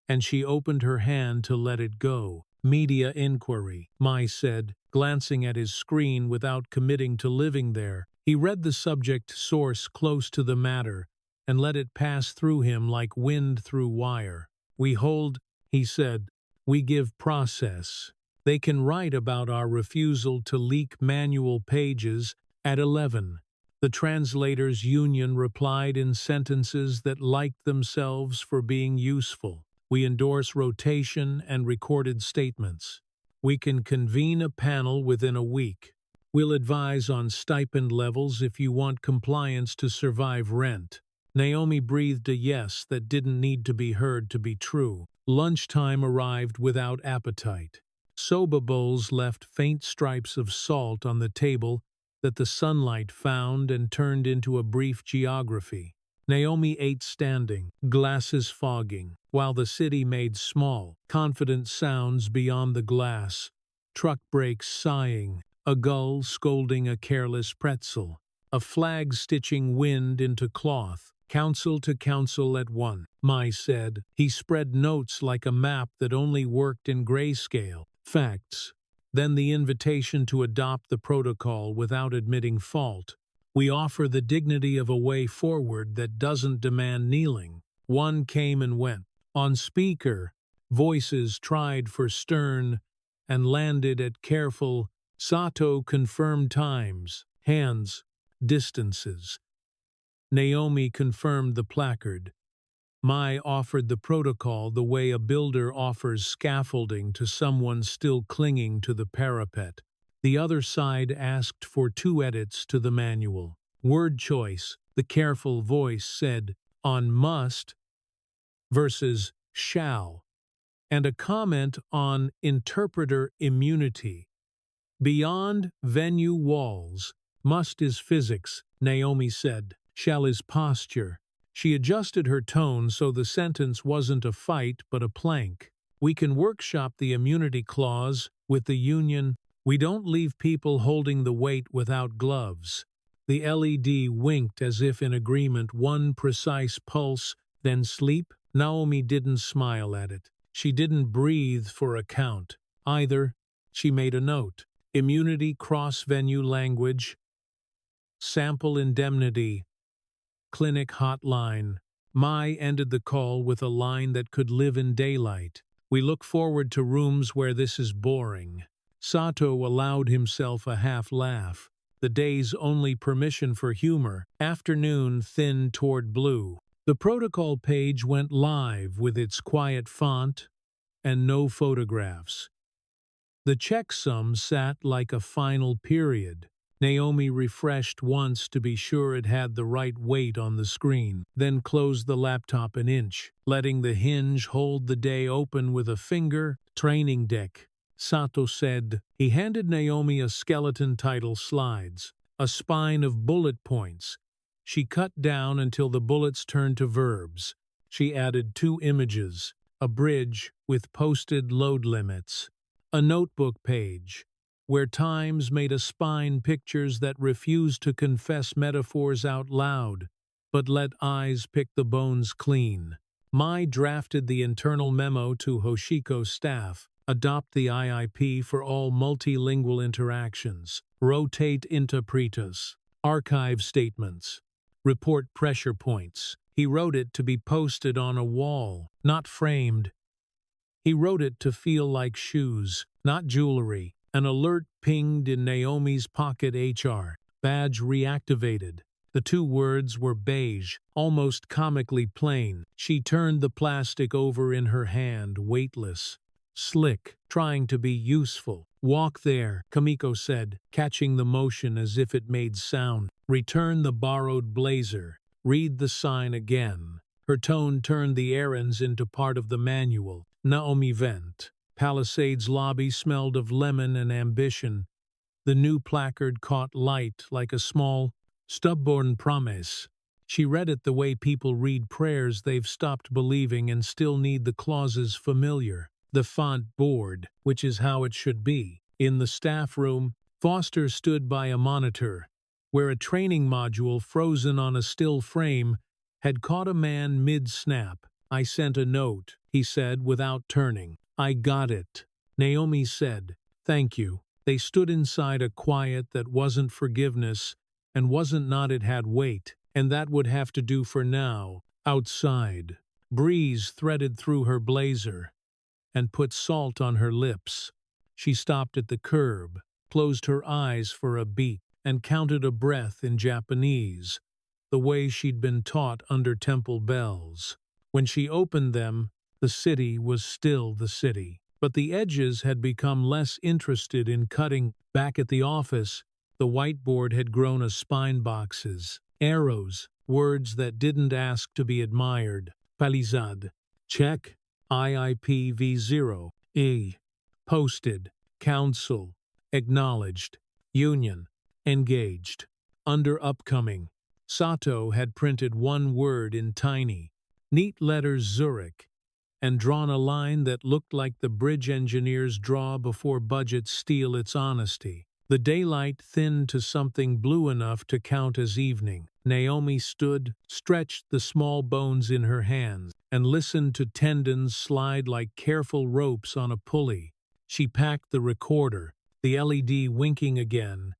and she opened her hand to let it go. Media inquiry, Mai said, glancing at his screen without committing to living there. He read the subject source close to the matter and let it pass through him like wind through wire. We hold, he said, we give process. They can write about our refusal to leak manual pages at 11. The translators' union replied in sentences that liked themselves for being useful. We endorse rotation and recorded statements. We can convene a panel within a week. We'll advise on stipend levels if you want compliance to survive rent. Naomi breathed a yes that didn't need to be heard to be true. Lunchtime arrived without appetite. Soba bowls left faint stripes of salt on the table that the sunlight found and turned into a brief geography. Naomi ate standing, glasses fogging, while the city made small, confident sounds beyond the glass. Truck brakes sighing, a gull scolding a careless pretzel, a flag stitching wind into cloth. Council to council at one, Mai said. He spread notes like a map that only worked in grayscale. Facts. Then the invitation to adopt the protocol without admitting fault. We offer the dignity of a way forward that doesn't demand kneeling. One came and went. On speaker, voices tried for stern and landed at careful. Sato confirmed times, hands, distances. Naomi confirmed the placard. Mai offered the protocol the way a builder offers scaffolding to someone still clinging to the parapet. The other side asked for 2 edits to the manual. Word choice, the careful voice said, on must versus shall, and a comment on interpreter immunity. Beyond venue walls, must is physics, Naomi said. Shall is posture. She adjusted her tone so the sentence wasn't a fight but a plank. We can workshop the immunity clause with the union. We don't leave people holding the weight without gloves. The LED winked as if in agreement, 1 precise pulse, then sleep. Naomi didn't smile at it. She didn't breathe for a count. Either. She made a note. Immunity cross-venue language. Sample indemnity. Clinic hotline. Mai ended the call with a line that could live in daylight. We look forward to rooms where this is boring. Sato allowed himself a half laugh. The day's only permission for humor. Afternoon thinned toward blue. The protocol page went live with its quiet font and no photographs. The checksum sat like a final period. Naomi refreshed once to be sure it had the right weight on the screen, then closed the laptop an inch, letting the hinge hold the day open with a finger. Training deck, Sato said. He handed Naomi a skeleton title slides, a spine of bullet points. She cut down until the bullets turned to verbs. She added 2 images, a bridge with posted load limits, a notebook page, where Times made a spine pictures that refused to confess metaphors out loud, but let eyes pick the bones clean. Mai drafted the internal memo to Hoshiko's staff. Adopt the IIP for all multilingual interactions. Rotate interpreters. Archive statements. Report pressure points. He wrote it to be posted on a wall, not framed. He wrote it to feel like shoes, not jewelry. An alert pinged in Naomi's pocket. HR. Badge reactivated. The 2 words were beige, almost comically plain. She turned the plastic over in her hand, weightless. Slick, trying to be useful. Walk there, Kamiko said, catching the motion as if it made sound. Return the borrowed blazer. Read the sign again. Her tone turned the errands into part of the manual. Naomi vent. Palisades lobby smelled of lemon and ambition. The new placard caught light like a small, stubborn promise. She read it the way people read prayers they've stopped believing and still need the clauses familiar. The font bored, which is how it should be. In the staff room, Foster stood by a monitor, where a training module frozen on a still frame had caught a man mid-snap. "I sent a note," he said without turning. "I got it," Naomi said. "Thank you." They stood inside a quiet that wasn't forgiveness and wasn't not it had weight, and that would have to do for now. Outside, breeze threaded through her blazer and put salt on her lips. She stopped at the curb, closed her eyes for a beat, and counted a breath in Japanese, the way she'd been taught under temple bells. When she opened them, the city was still the city. But the edges had become less interested in cutting. Back at the office, the whiteboard had grown a spine boxes, arrows, words that didn't ask to be admired. Palizad, check, IIPv0, posted, council, acknowledged, union, engaged. Under upcoming, Sato had printed one word in tiny, neat letters Zurich, and drawn a line that looked like the bridge engineers draw before budgets steal its honesty. The daylight thinned to something blue enough to count as evening. Naomi stood, stretched the small bones in her hands, and listened to tendons slide like careful ropes on a pulley. She packed the recorder, the LED winking again,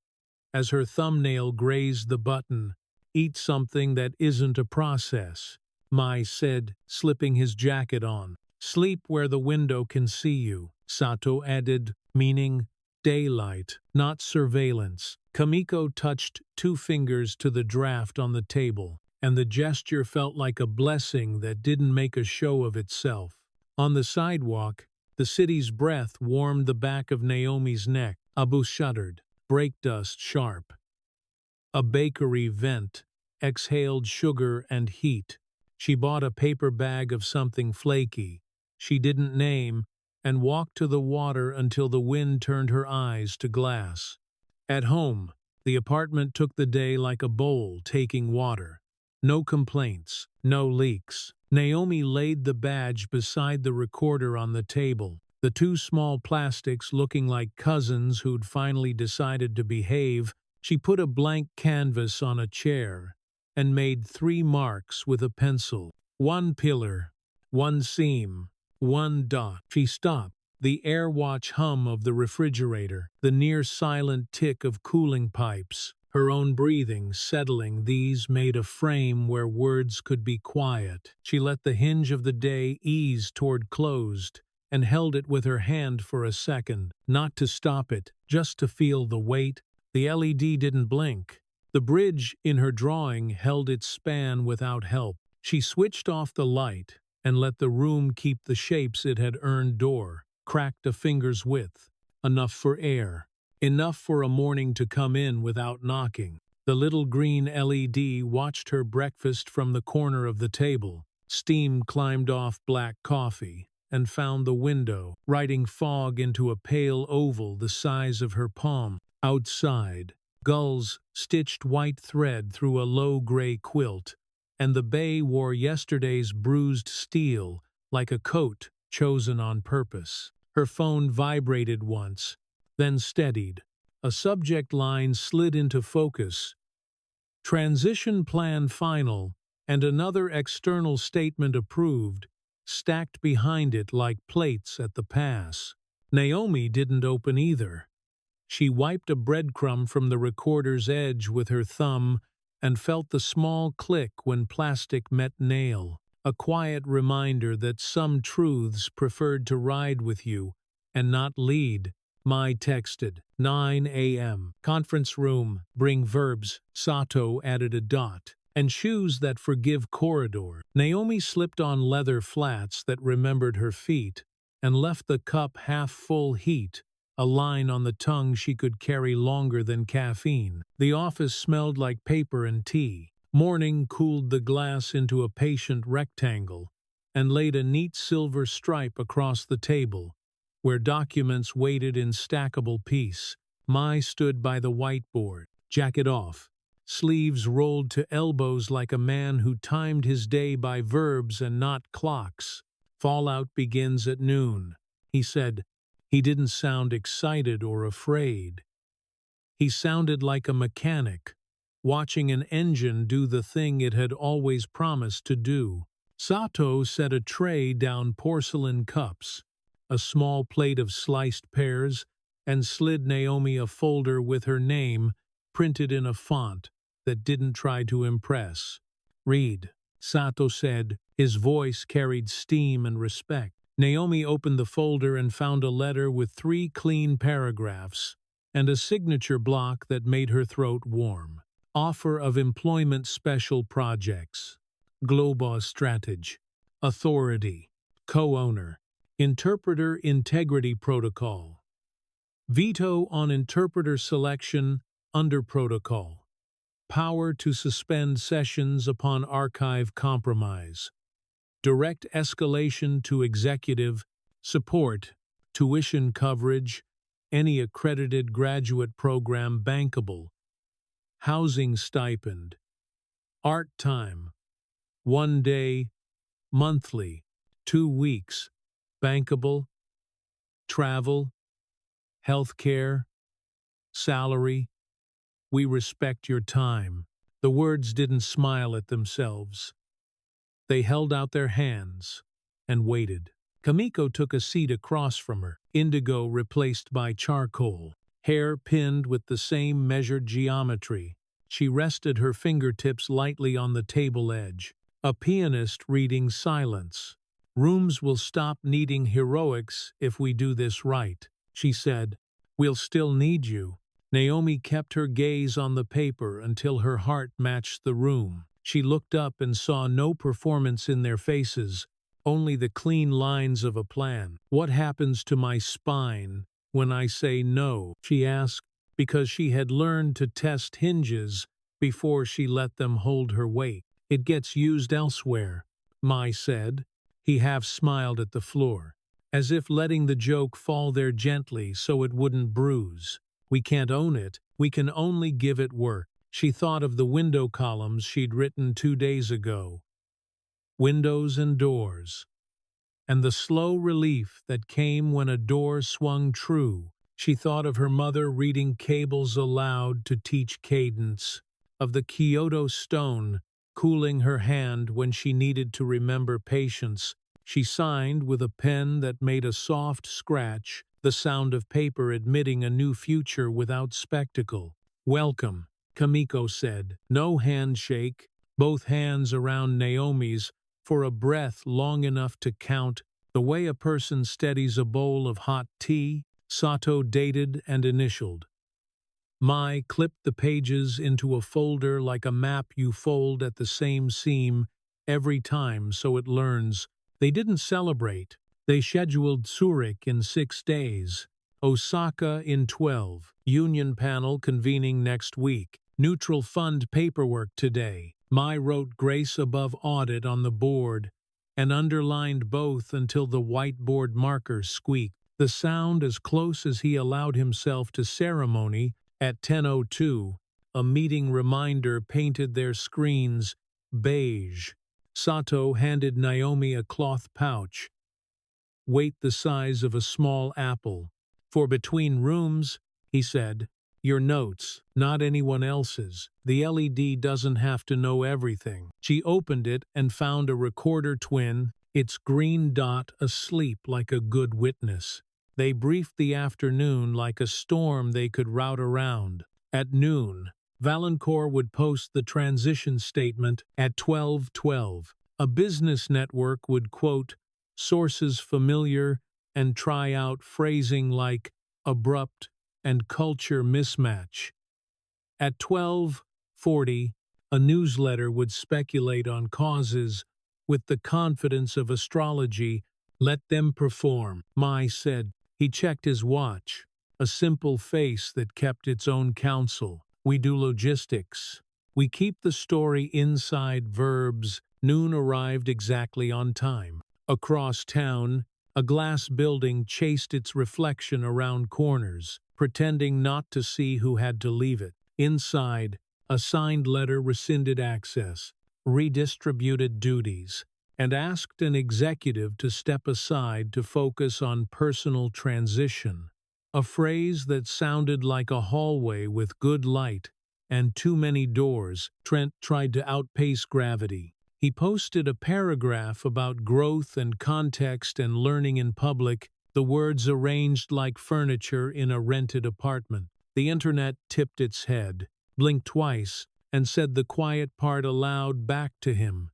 as her thumbnail grazed the button. "Eat something that isn't a process," Mai said, slipping his jacket on. "Sleep where the window can see you," Sato added, meaning daylight, not surveillance. Kamiko touched 2 fingers to the draft on the table, and the gesture felt like a blessing that didn't make a show of itself. On the sidewalk, the city's breath warmed the back of Naomi's neck. Abu shuddered. Brake dust sharp. A bakery vent exhaled sugar and heat. She bought a paper bag of something flaky she didn't name and walked to the water until the wind turned her eyes to glass. At home, the apartment took the day like a bowl taking water. No complaints, no leaks. Naomi laid the badge beside the recorder on the table, the 2 small plastics looking like cousins who'd finally decided to behave. She put a blank canvas on a chair and made 3 marks with a pencil. 1 pillar, 1 seam, 1 dot. She stopped. The airwatch hum of the refrigerator, the near-silent tick of cooling pipes, her own breathing settling, these made a frame where words could be quiet. She let the hinge of the day ease toward closed and held it with her hand for a second, not to stop it, just to feel the weight. The LED didn't blink. The bridge in her drawing held its span without help. She switched off the light and let the room keep the shapes it had earned. Door cracked a finger's width, enough for air, enough for a morning to come in without knocking. The little green LED watched her breakfast from the corner of the table. Steam climbed off black coffee and found the window, writing fog into a pale oval the size of her palm. Outside, gulls stitched white thread through a low gray quilt, and the bay wore yesterday's bruised steel like a coat chosen on purpose. Her phone vibrated once, then steadied. A subject line slid into focus. Transition plan final, and another external statement approved, stacked behind it like plates at the pass. Naomi didn't open either. She wiped a breadcrumb from the recorder's edge with her thumb and felt the small click when plastic met nail, a quiet reminder that some truths preferred to ride with you and not lead. Mai texted, 9 a.m. Conference room, bring verbs, Sato added a dot, and shoes that forgive corridor. Naomi slipped on leather flats that remembered her feet and left the cup half full heat, a line on the tongue she could carry longer than caffeine. The office smelled like paper and tea. Morning cooled the glass into a patient rectangle and laid a neat silver stripe across the table, where documents waited in stackable peace. Mai stood by the whiteboard, jacket off, sleeves rolled to elbows like a man who timed his day by verbs and not clocks. Fallout begins at noon, he said. He didn't sound excited or afraid. He sounded like a mechanic, watching an engine do the thing it had always promised to do. Sato set a tray down porcelain cups, a small plate of sliced pears, and slid Naomi a folder with her name printed in a font that didn't try to impress. "Read," Sato said. His voice carried steam and respect. Naomi opened the folder and found a letter with 3 clean paragraphs and a signature block that made her throat warm. Offer of employment special projects. Global strategy. Authority. Co-owner. Interpreter integrity protocol. Veto on interpreter selection under protocol. Power to suspend sessions upon archive compromise. Direct escalation to executive. Support. Tuition coverage. Any accredited graduate program bankable. Housing stipend. Art time. 1 day. Monthly. 2 weeks. Bankable. Travel. Healthcare. Salary. We respect your time. The words didn't smile at themselves. They held out their hands and waited. Kamiko took a seat across from her, indigo replaced by charcoal, hair pinned with the same measured geometry. She rested her fingertips lightly on the table edge. A pianist reading silence. "Rooms will stop needing heroics if we do this right," she said. "We'll still need you." Naomi kept her gaze on the paper until her heart matched the room. She looked up and saw no performance in their faces, only the clean lines of a plan. "What happens to my spine when I say no?" she asked, because she had learned to test hinges before she let them hold her weight. "It gets used elsewhere," Mai said. He half smiled at the floor, as if letting the joke fall there gently so it wouldn't bruise. "We can't own it, we can only give it work." She thought of the window columns she'd written 2 days ago. Windows and doors. And the slow relief that came when a door swung true. She thought of her mother reading cables aloud to teach cadence, of the Kyoto stone cooling her hand when she needed to remember patience. She signed with a pen that made a soft scratch, the sound of paper admitting a new future without spectacle. "Welcome," Kamiko said. No handshake, both hands around Naomi's, for a breath long enough to count, the way a person steadies a bowl of hot tea. Sato dated and initialed. Mai clipped the pages into a folder like a map you fold at the same seam every time so it learns. They didn't celebrate. They scheduled Zurich in 6 days, Osaka in 12, union panel convening next week, neutral fund paperwork today. Mai wrote grace above audit on the board and underlined both until the whiteboard marker squeaked. The sound as close as he allowed himself to ceremony. At 10:02, a meeting reminder painted their screens beige. Sato handed Naomi a cloth pouch, weight the size of a small apple. "For between rooms," he said, "your notes, not anyone else's. The LED doesn't have to know everything." She opened it and found a recorder twin, its green dot asleep like a good witness. They briefed the afternoon like a storm they could route around. At noon, Valancourt would post the transition statement. At 12:12, a business network would quote sources familiar and try out phrasing like abrupt and culture mismatch. At 12:40, a newsletter would speculate on causes with the confidence of astrology. "Let them perform," Mai said. He checked his watch, a simple face that kept its own counsel. "We do logistics. We keep the story inside verbs." Noon arrived exactly on time. Across town, a glass building chased its reflection around corners. pretending not to see who had to leave it. Inside, a signed letter rescinded access, redistributed duties, and asked an executive to step aside to focus on personal transition. A phrase that sounded like a hallway with good light and too many doors. Trent tried to outpace gravity. He posted a paragraph about growth and context and learning in public, the words arranged like furniture in a rented apartment. The internet tipped its head, blinked twice, and said the quiet part aloud back to him.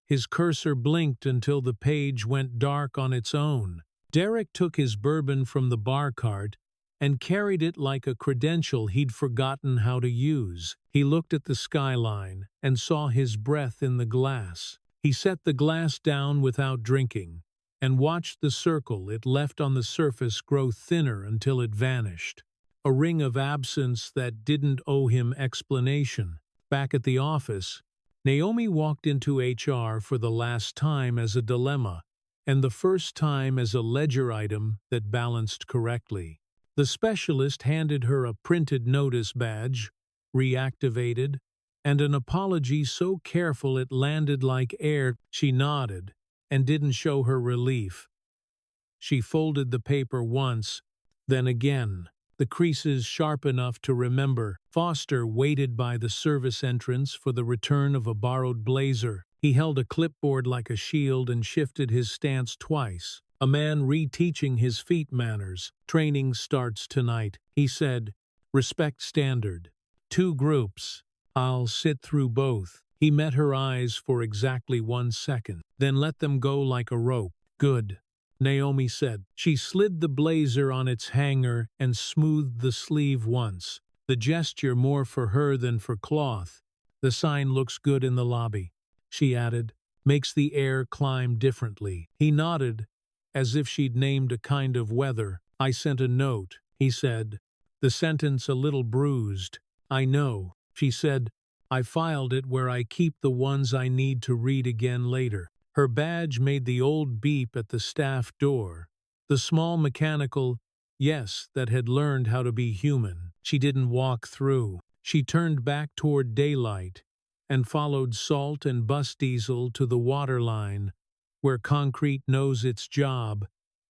His cursor blinked until the page went dark on its own. Derek took his bourbon from the bar cart and carried it like a credential he'd forgotten how to use. He looked at the skyline and saw his breath in the glass. He set the glass down without drinking and watched the circle it left on the surface grow thinner until it vanished. A ring of absence that didn't owe him explanation. Back at the office, Naomi walked into HR for the last time as a dilemma, and the first time as a ledger item that balanced correctly. The specialist handed her a printed notice badge, reactivated, and an apology so careful it landed like air. She nodded and didn't show her relief. She folded the paper once, then again, the creases sharp enough to remember. Foster waited by the service entrance for the return of a borrowed blazer. He held a clipboard like a shield and shifted his stance twice. A man reteaching his feet manners. Training starts tonight, he said. Respect standard. 2 groups. I'll sit through both. He met her eyes for exactly 1 second, then let them go like a rope. Good, Naomi said. She slid the blazer on its hanger and smoothed the sleeve once. The gesture more for her than for cloth. The sign looks good in the lobby, she added. Makes the air climb differently. He nodded, as if she'd named a kind of weather. I sent a note, he said, the sentence a little bruised. I know, she said. I filed it where I keep the ones I need to read again later. Her badge made the old beep at the staff door, the small mechanical yes that had learned how to be human. She didn't walk through. She turned back toward daylight and followed Salt and Bus Diesel to the waterline, where concrete knows its job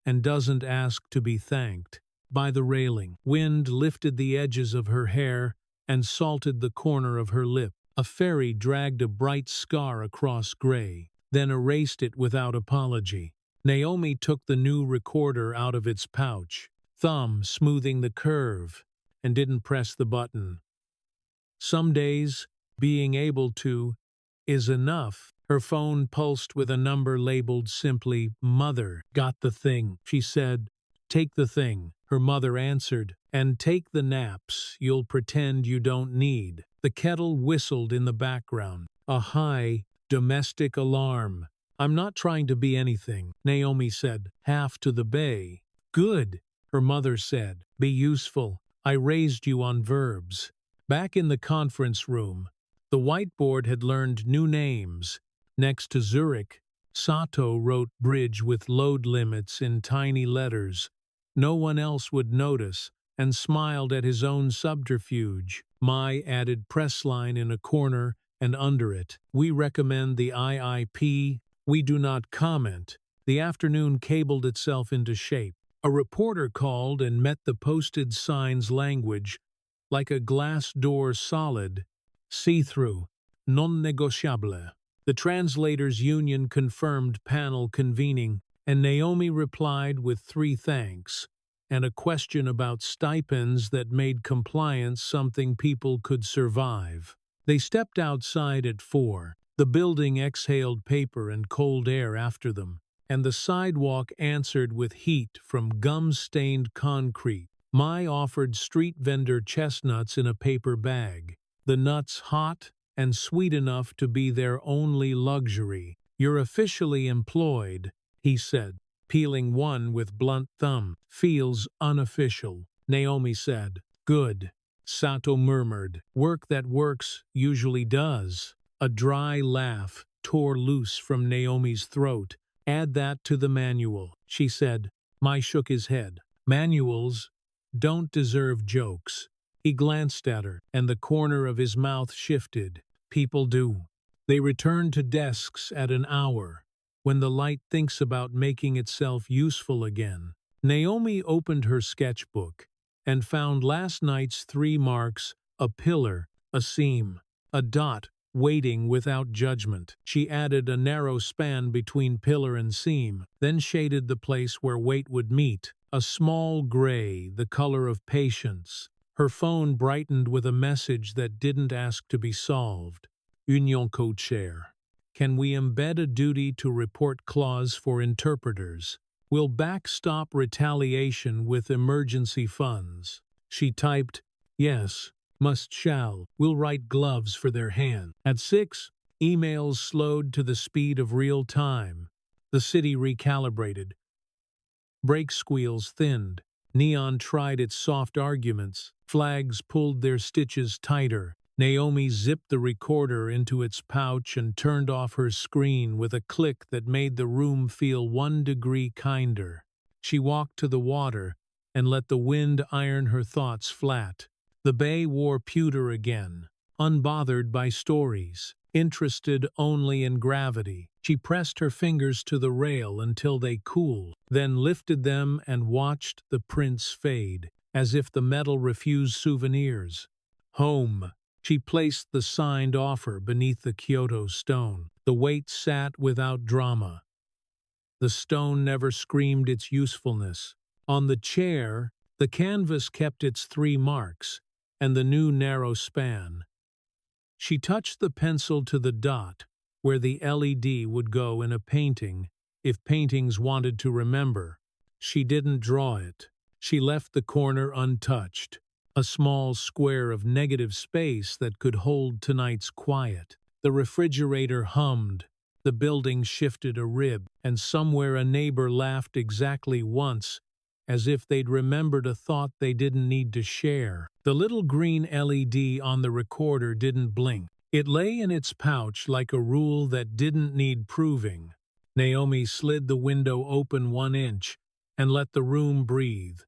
and doesn't ask to be thanked. By the railing, wind lifted the edges of her hair and salted the corner of her lip. A ferry dragged a bright scar across gray, then erased it without apology. Naomi took the new recorder out of its pouch, thumb smoothing the curve, and didn't press the button. Some days, being able to is enough. Her phone pulsed with a number labeled simply, Mother. Got the thing, she said. Take the thing, her mother answered, and take the naps you'll pretend you don't need. The kettle whistled in the background, a high, domestic alarm. I'm not trying to be anything, Naomi said, half to the bay. Good, her mother said. Be useful. I raised you on verbs. Back in the conference room, the whiteboard had learned new names. Next to Zurich, Sato wrote bridge with load limits in tiny letters. No one else would notice, and smiled at his own subterfuge. Mai added press line in a corner, and under it, we recommend the IIP, we do not comment. The afternoon cabled itself into shape. A reporter called and met the posted sign's language, like a glass door solid, see-through, non-negotiable. The translators' union confirmed panel convening, and Naomi replied with 3 thanks, and a question about stipends that made compliance something people could survive. They stepped outside at 4. The building exhaled paper and cold air after them, and the sidewalk answered with heat from gum-stained concrete. Mai offered street vendor chestnuts in a paper bag, the nuts hot and sweet enough to be their only luxury. You're officially employed, he said, peeling one with blunt thumb. Feels unofficial, Naomi said. Good, Sato murmured. Work that works usually does. A dry laugh tore loose from Naomi's throat. Add that to the manual, she said. Mai shook his head. Manuals? don't deserve jokes. He glanced at her, and the corner of his mouth shifted. People do. They return to desks at an hour, when the light thinks about making itself useful again. Naomi opened her sketchbook and found last night's 3 marks, a pillar, a seam, a dot, waiting without judgment. She added a narrow span between pillar and seam, then shaded the place where weight would meet, a small gray, the color of patience. Her phone brightened with a message that didn't ask to be solved. Union co-chair. Can we embed a duty to report clause for interpreters? We'll backstop retaliation with emergency funds. She typed, yes, must shall, we'll write gloves for their hand. At 6, emails slowed to the speed of real time. The city recalibrated. Brake squeals thinned. Neon tried its soft arguments. Flags pulled their stitches tighter. Naomi zipped the recorder into its pouch and turned off her screen with a click that made the room feel 1 degree kinder. She walked to the water and let the wind iron her thoughts flat. The bay wore pewter again, unbothered by stories, interested only in gravity. She pressed her fingers to the rail until they cooled, then lifted them and watched the prints fade, as if the metal refused souvenirs. Home. She placed the signed offer beneath the Kyoto stone. The weight sat without drama. The stone never screamed its usefulness. On the chair, the canvas kept its 3 marks, and the new narrow span. She touched the pencil to the dot, where the LED would go in a painting, if paintings wanted to remember. She didn't draw it. She left the corner untouched. A small square of negative space that could hold tonight's quiet. The refrigerator hummed, the building shifted a rib, and somewhere a neighbor laughed exactly once, as if they'd remembered a thought they didn't need to share. The little green LED on the recorder didn't blink. It lay in its pouch like a rule that didn't need proving. Naomi slid the window open 1 inch and let the room breathe.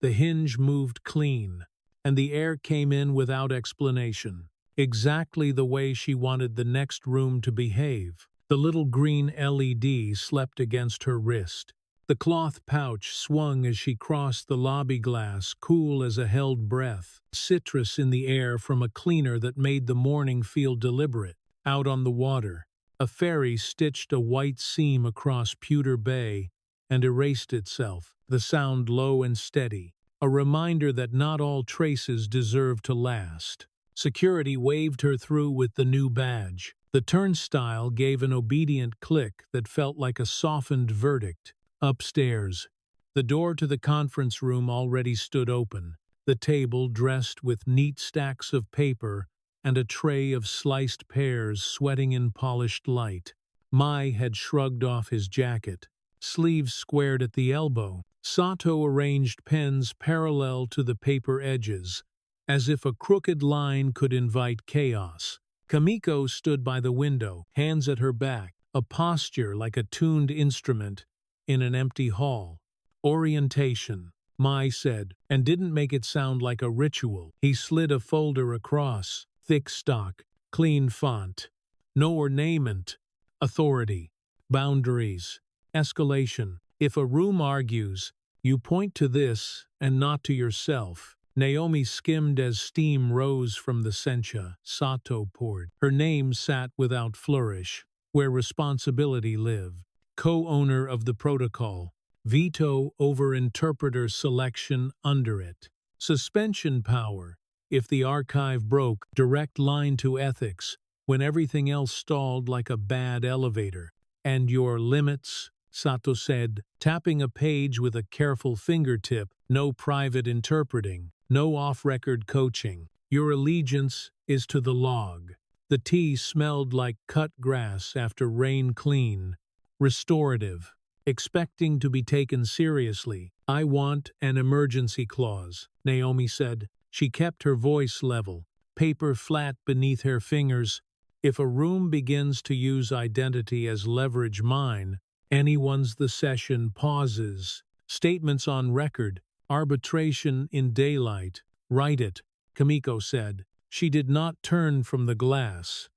The hinge moved clean, and the air came in without explanation, exactly the way she wanted the next room to behave. The little green LED slept against her wrist. The cloth pouch swung as she crossed the lobby glass, cool as a held breath, citrus in the air from a cleaner that made the morning feel deliberate. Out on the water, a ferry stitched a white seam across Pewter Bay and erased itself, the sound low and steady. A reminder that not all traces deserve to last. Security waved her through with the new badge. The turnstile gave an obedient click that felt like a softened verdict. Upstairs, the door to the conference room already stood open, the table dressed with neat stacks of paper and a tray of sliced pears sweating in polished light. Mai had shrugged off his jacket, sleeves squared at the elbow. Sato arranged pens parallel to the paper edges, as if a crooked line could invite chaos. Kamiko stood by the window, hands at her back, a posture like a tuned instrument in an empty hall. Orientation, Mai said, and didn't make it sound like a ritual. He slid a folder across, thick stock, clean font. No ornament, authority, boundaries, escalation. If a room argues, you point to this and not to yourself. Naomi skimmed as steam rose from the sencha Sato poured. Her name sat without flourish, where responsibility lived. Co-owner of the protocol, veto over interpreter selection under it. Suspension power, if the archive broke, direct line to ethics, when everything else stalled like a bad elevator. And your limits, Sato said, tapping a page with a careful fingertip. No private interpreting, no off-record coaching. Your allegiance is to the log. The tea smelled like cut grass after rain clean. Restorative. Expecting to be taken seriously. I want an emergency clause, Naomi said. She kept her voice level, paper flat beneath her fingers. If a room begins to use identity as leverage mine, anyone's the session pauses. Statements on record Arbitration in daylight. Write it, Kamiko said. She did not turn from the glass.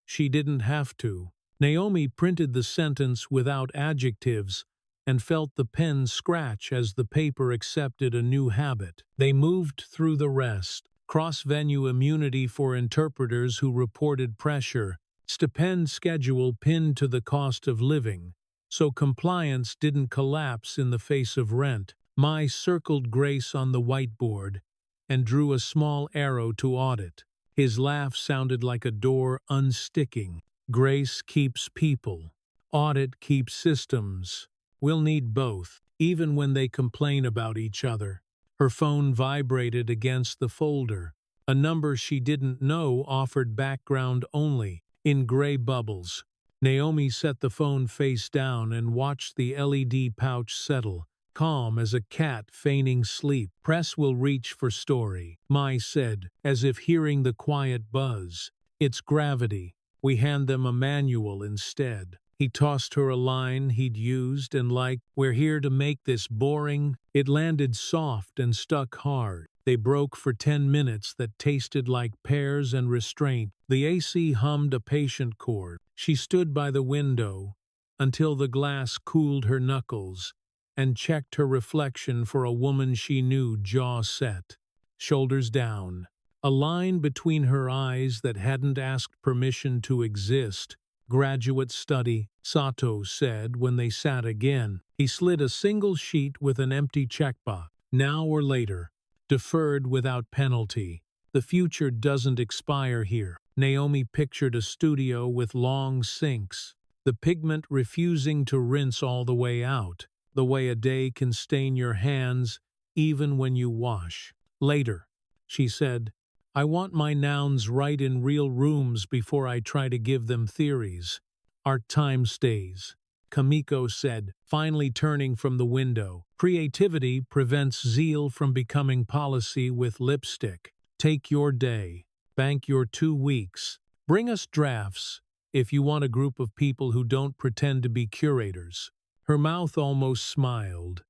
She didn't have to. Naomi printed the sentence without adjectives and felt the pen scratch as the paper accepted a new habit. They moved through the rest. Cross-venue immunity for interpreters who reported pressure. Stipend schedule pinned to the cost of living, so compliance didn't collapse in the face of rent. Mai circled Grace on the whiteboard and drew a small arrow to audit. His laugh sounded like a door unsticking. Grace keeps people. Audit keeps systems. We'll need both, even when they complain about each other. Her phone vibrated against the folder. A number she didn't know offered background only, in gray bubbles. Naomi set the phone face down and watched the LED pouch settle, calm as a cat feigning sleep. Press will reach for story, Mai said, as if hearing the quiet buzz. It's gravity. We hand them a manual instead. He tossed her a line he'd used and liked, "We're here to make this boring." It landed soft and stuck hard. They broke for 10 minutes that tasted like pears and restraint. The AC hummed a patient chord. She stood by the window until the glass cooled her knuckles and checked her reflection for a woman she knew, jaw set, shoulders down, a line between her eyes that hadn't asked permission to exist. "Graduate study," Sato said when they sat again. He slid a single sheet with an empty checkbox. "Now or later. Deferred without penalty. The future doesn't expire here." Naomi pictured a studio with long sinks, the pigment refusing to rinse all the way out, the way a day can stain your hands even when you wash. "Later," she said. "I want my nouns right in real rooms before I try to give them theories. Our time stays," Kamiko said, finally turning from the window. "Creativity prevents zeal from becoming policy with lipstick. Take your day. Bank your 2 weeks. Bring us drafts if you want a group of people who don't pretend to be curators." Her mouth almost smiled.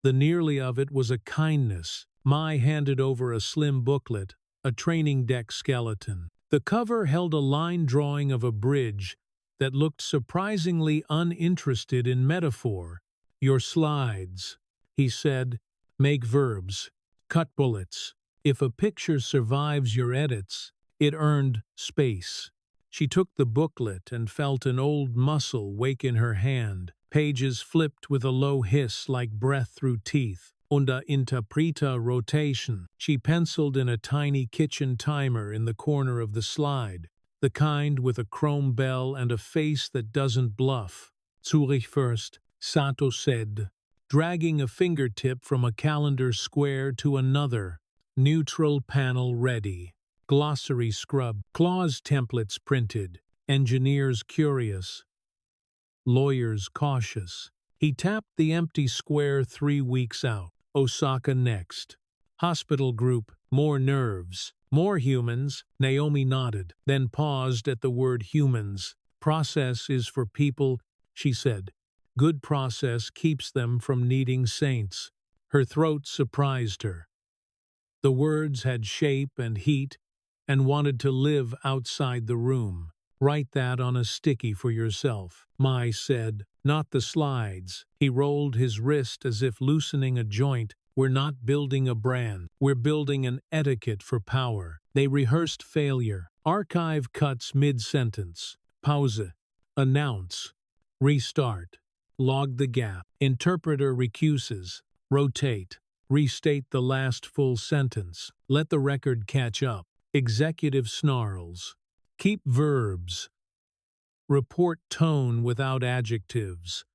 The nearly of it was a kindness. Mai handed over a slim booklet, a training deck skeleton. The cover held a line drawing of a bridge that looked surprisingly uninterested in metaphor. "Your slides," he said, "make verbs. Cut bullets. If a picture survives your edits, it earned space." She took the booklet and felt an old muscle wake in her hand. Pages flipped with a low hiss like breath through teeth. Under interpreta rotation, she penciled in a tiny kitchen timer in the corner of the slide, the kind with a chrome bell and a face that doesn't bluff. "Zurich first," Sato said, dragging a fingertip from a calendar square to another. Neutral panel ready. Glossary scrub. Clause templates printed. Engineers curious. Lawyers cautious. He tapped the empty square 3 weeks out. Osaka next. Hospital group. More nerves. More humans. Naomi nodded, then paused at the word humans. "Process is for people," she said. "Good process keeps them from needing saints." Her throat surprised her. The words had shape and heat and wanted to live outside the room. "Write that on a sticky for yourself," Mai said. "Not the slides." He rolled his wrist as if loosening a joint. "We're not building a brand. We're building an etiquette for power." They rehearsed failure. Archive cuts mid-sentence. Pause. Announce. Restart. Log the gap. Interpreter recuses. Rotate. Restate the last full sentence. Let the record catch up. Executive snarls. Keep verbs. Report tone without adjectives.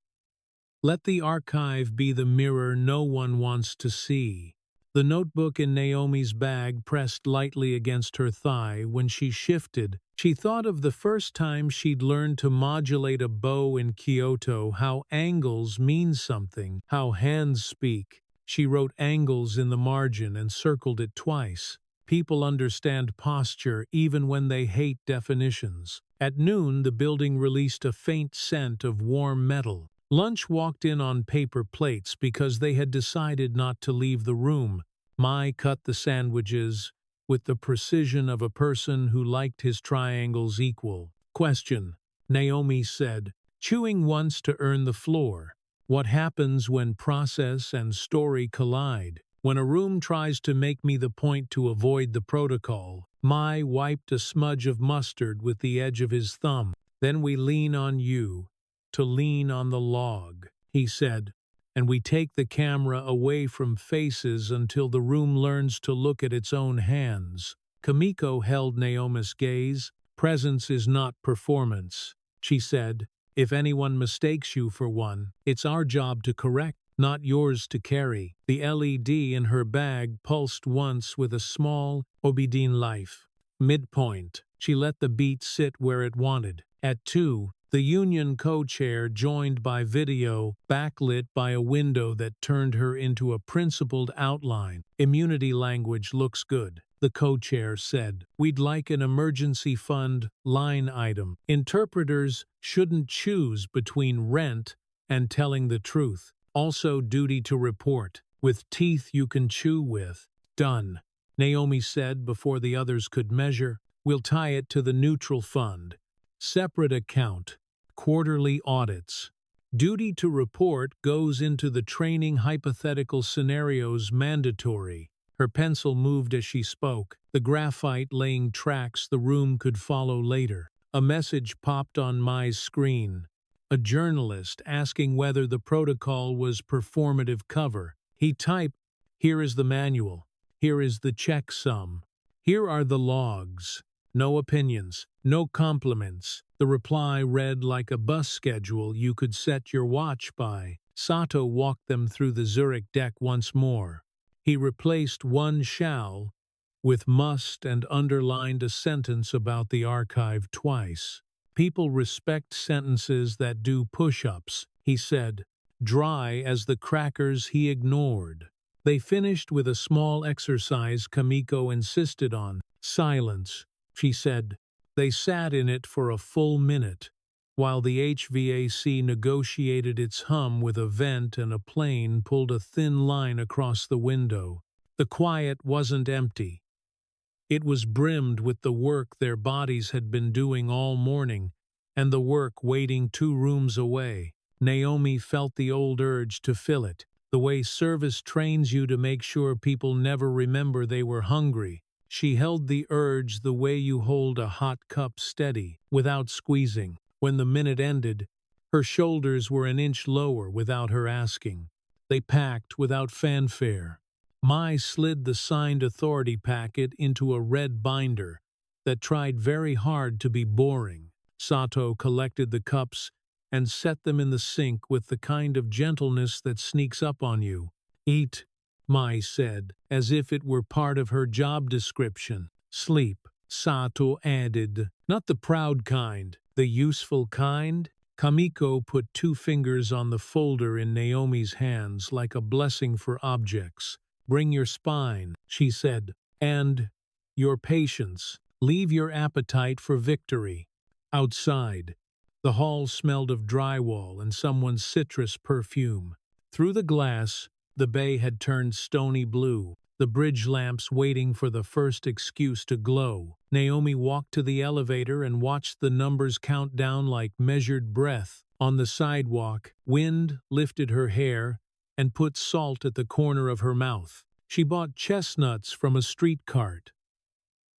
Let the archive be the mirror no one wants to see. The notebook in Naomi's bag pressed lightly against her thigh when she shifted. She thought of the first time she'd learned to modulate a bow in Kyoto, how angles mean something, how hands speak. She wrote angles in the margin and circled it twice. People understand posture even when they hate definitions. At noon, the building released a faint scent of warm metal. Lunch walked in on paper plates because they had decided not to leave the room. Mai cut the sandwiches with the precision of a person who liked his triangles equal. Question, Naomi said, chewing once to earn the floor. What happens when process and story collide? When a room tries to make me the point to avoid the protocol, Mai wiped a smudge of mustard with the edge of his thumb. Then we lean on you to lean on the log, he said, and we take the camera away from faces until the room learns to look at its own hands. Kamiko held Naomi's gaze. Presence is not performance, she said. If anyone mistakes you for one, it's our job to correct, not yours to carry. The LED in her bag pulsed once with a small, obedient life. Midpoint. She let the beat sit where it wanted. At 2, the union co-chair joined by video, backlit by a window that turned her into a principled outline. Immunity language looks good, the co-chair said. We'd like an emergency fund line item. Interpreters shouldn't choose between rent and telling the truth. Also duty to report, with teeth you can chew with. Done, Naomi said before the others could measure. We'll tie it to the neutral fund. Separate account. Quarterly audits. Duty to report goes into the training hypothetical scenarios mandatory. Her pencil moved as she spoke, the graphite laying tracks the room could follow later. A message popped on Mai's screen. A journalist asking whether the protocol was performative cover. He typed, "Here is the manual. Here is the checksum. Here are the logs. No opinions, no compliments." The reply read like a bus schedule you could set your watch by. Sato walked them through the Zurich deck once more. He replaced one shall with must and underlined a sentence about the archive twice. People respect sentences that do push-ups, he said, dry as the crackers he ignored. They finished with a small exercise Kamiko insisted on. Silence, she said. They sat in it for a full minute, while the HVAC negotiated its hum with a vent and a plane pulled a thin line across the window. The quiet wasn't empty. It was brimmed with the work their bodies had been doing all morning, and the work waiting 2 rooms away. Naomi felt the old urge to fill it, the way service trains you to make sure people never remember they were hungry. She held the urge the way you hold a hot cup steady, without squeezing. When the minute ended, her shoulders were an inch lower without her asking. They packed without fanfare. Mai slid the signed authority packet into a red binder that tried very hard to be boring. Sato collected the cups and set them in the sink with the kind of gentleness that sneaks up on you. Eat, Mai said, as if it were part of her job description. Sleep, Sato added. Not the proud kind, the useful kind. Kamiko put 2 fingers on the folder in Naomi's hands like a blessing for objects. Bring your spine, she said, and your patience. Leave your appetite for victory. Outside, the hall smelled of drywall and someone's citrus perfume. Through the glass, the bay had turned stony blue, the bridge lamps waiting for the first excuse to glow. Naomi walked to the elevator and watched the numbers count down like measured breath. On the sidewalk, wind lifted her hair and put salt at the corner of her mouth. She bought chestnuts from a street cart,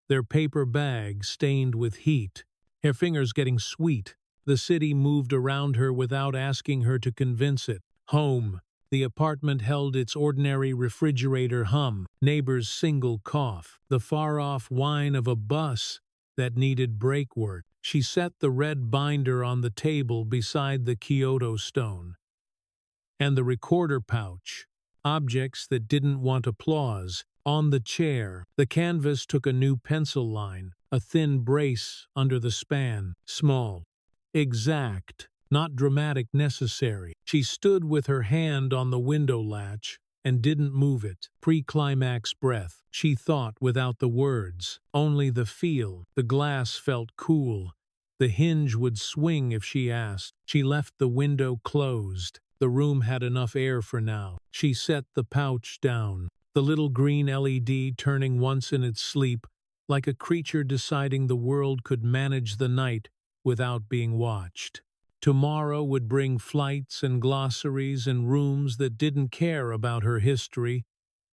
their paper bag stained with heat, her fingers getting sweet. The city moved around her without asking her to convince it. Home. The apartment held its ordinary refrigerator hum, neighbors' single cough, the far-off whine of a bus that needed brake work. She set the red binder on the table beside the Kyoto stone. And the recorder pouch, objects that didn't want applause, on the chair. The canvas took a new pencil line, a thin brace under the span, small, exact, not dramatic necessary. She stood with her hand on the window latch and didn't move it. Pre-climax breath, she thought without the words, only the feel. The glass felt cool. The hinge would swing if she asked. She left the window closed. The room had enough air for now. She set the pouch down, the little green LED turning once in its sleep, like a creature deciding the world could manage the night without being watched. Tomorrow would bring flights and glossaries and rooms that didn't care about her history,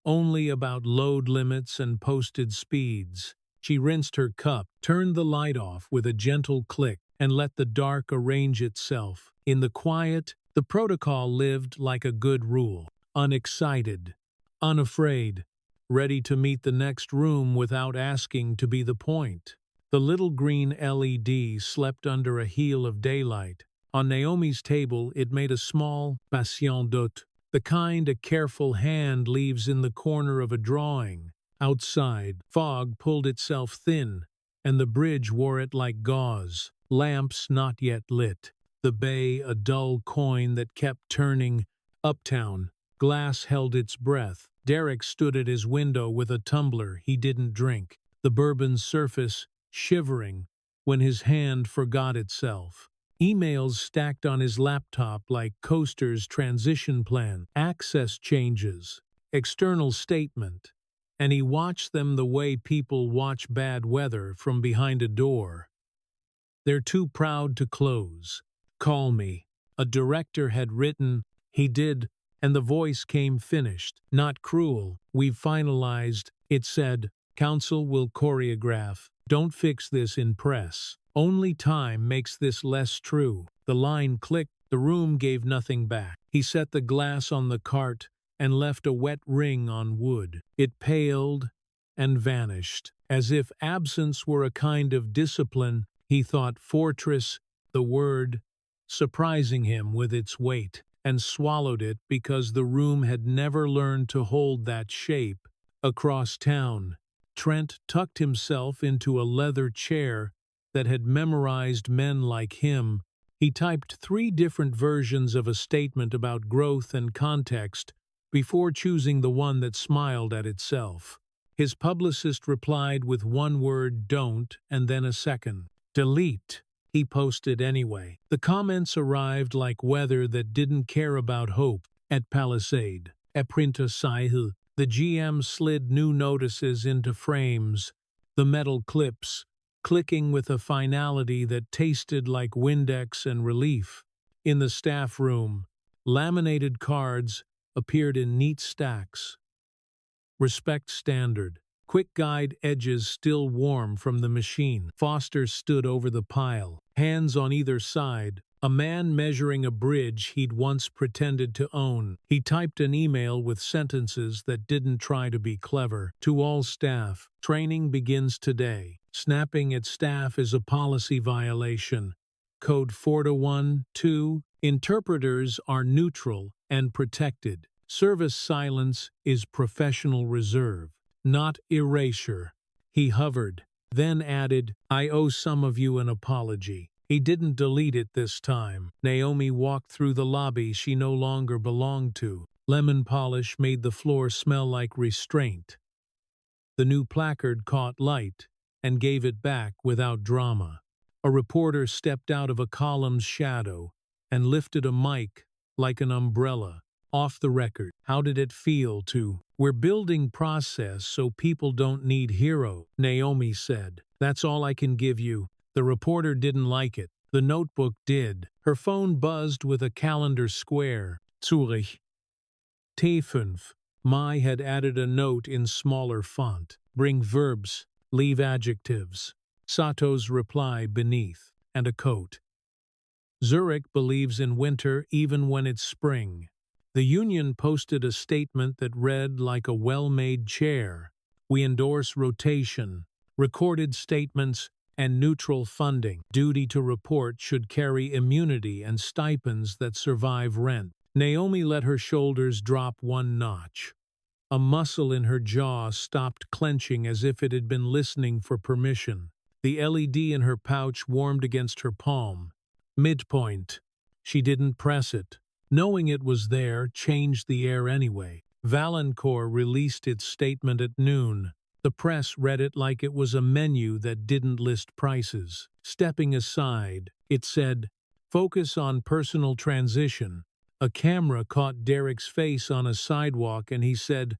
only about load limits and posted speeds. She rinsed her cup, turned the light off with a gentle click, and let the dark arrange itself. In the quiet, the protocol lived like a good rule, unexcited, unafraid, ready to meet the next room without asking to be the point. The little green LED slept under a heel of daylight. On Naomi's table, it made a small patient d'hôte, the kind a careful hand leaves in the corner of a drawing. Outside, fog pulled itself thin, and the bridge wore it like gauze, lamps not yet lit. The bay a dull coin that kept turning. Uptown, glass held its breath. Derek stood at his window with a tumbler he didn't drink, the bourbon's surface shivering when his hand forgot itself. Emails stacked on his laptop like Coaster's transition plan, access changes, external statement, and he watched them the way people watch bad weather from behind a door. They're too proud to close. Call me. A director had written, he did, and the voice came finished, not cruel. We've finalized, it said. Council will choreograph. Don't fix this in press. Only time makes this less true. The line clicked. The room gave nothing back. He set the glass on the cart and left a wet ring on wood. It paled and vanished. As if absence were a kind of discipline, he thought fortress, the word, surprising him with its weight, and swallowed it because the room had never learned to hold that shape. Across town, Trent tucked himself into a leather chair that had memorized men like him. He typed 3 different versions of a statement about growth and context before choosing the one that smiled at itself. His publicist replied with one word, don't, and then a second. Delete. He posted anyway. The comments arrived like weather that didn't care about hope. At Palisade, Apprentice-Sahil, the GM slid new notices into frames, the metal clips, clicking with a finality that tasted like Windex and relief. In the staff room, laminated cards appeared in neat stacks. Respect standard. Quick guide edges still warm from the machine. Foster stood over the pile, hands on either side, a man measuring a bridge he'd once pretended to own. He typed an email with sentences that didn't try to be clever. To all staff, training begins today. Snapping at staff is a policy violation. Code 4-1-2. Interpreters are neutral and protected. Service silence is professional reserve, not erasure. He hovered, then added, I owe some of you an apology. He didn't delete it this time. Naomi walked through the lobby she no longer belonged to. Lemon polish made the floor smell like restraint. The new placard caught light and gave it back without drama. A reporter stepped out of a column's shadow and lifted a mic like an umbrella. Off the record, how did it feel to? We're building process so people don't need hero, Naomi said. That's all I can give you. The reporter didn't like it. The notebook did. Her phone buzzed with a calendar square. Zurich. T5. Mai had added a note in smaller font. Bring verbs, leave adjectives. Sato's reply beneath, and a coat. Zurich believes in winter even when it's spring. The union posted a statement that read like a well-made chair. We endorse rotation, recorded statements, and neutral funding. Duty to report should carry immunity and stipends that survive rent. Naomi let her shoulders drop one notch. A muscle in her jaw stopped clenching as if it had been listening for permission. The LED in her pouch warmed against her palm. Midpoint. She didn't press it. Knowing it was there changed the air anyway. Valancourt released its statement at noon. The press read it like it was a menu that didn't list prices. Stepping aside, it said, "Focus on personal transition." A camera caught Derek's face on a sidewalk and he said,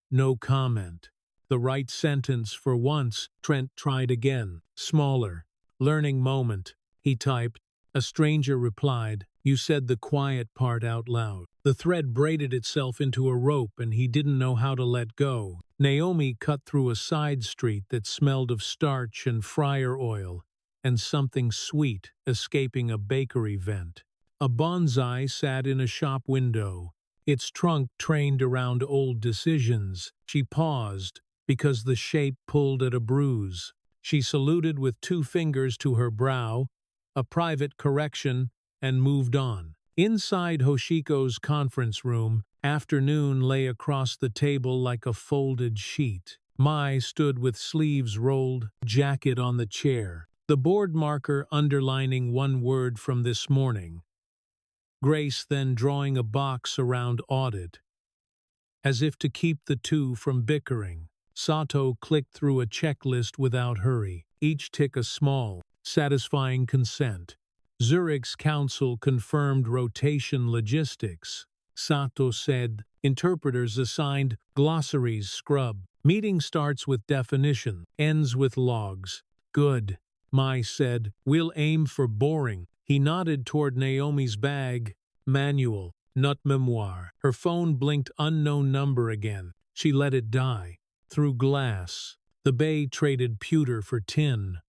"No comment." The right sentence for once. Trent tried again. Smaller. "Learning moment," he typed. A stranger replied, "You said the quiet part out loud." The thread braided itself into a rope and he didn't know how to let go. Naomi cut through a side street that smelled of starch and fryer oil, and something sweet escaping a bakery vent. A bonsai sat in a shop window, its trunk trained around old decisions. She paused, because the shape pulled at a bruise. She saluted with 2 fingers to her brow, a private correction, and moved on. Inside Hoshiko's conference room, afternoon lay across the table like a folded sheet. Mai stood with sleeves rolled, jacket on the chair, the board marker underlining one word from this morning. Grace then drawing a box around audit. As if to keep the two from bickering, Sato clicked through a checklist without hurry, each tick a small, satisfying consent. Zurich's counsel confirmed rotation logistics. Sato said, interpreters assigned, glossaries scrub. Meeting starts with definition, ends with logs. Good. Mai said, we'll aim for boring. He nodded toward Naomi's bag. Manual, not memoir. Her phone blinked unknown number again. She let it die. Through glass. The bay traded pewter for tin.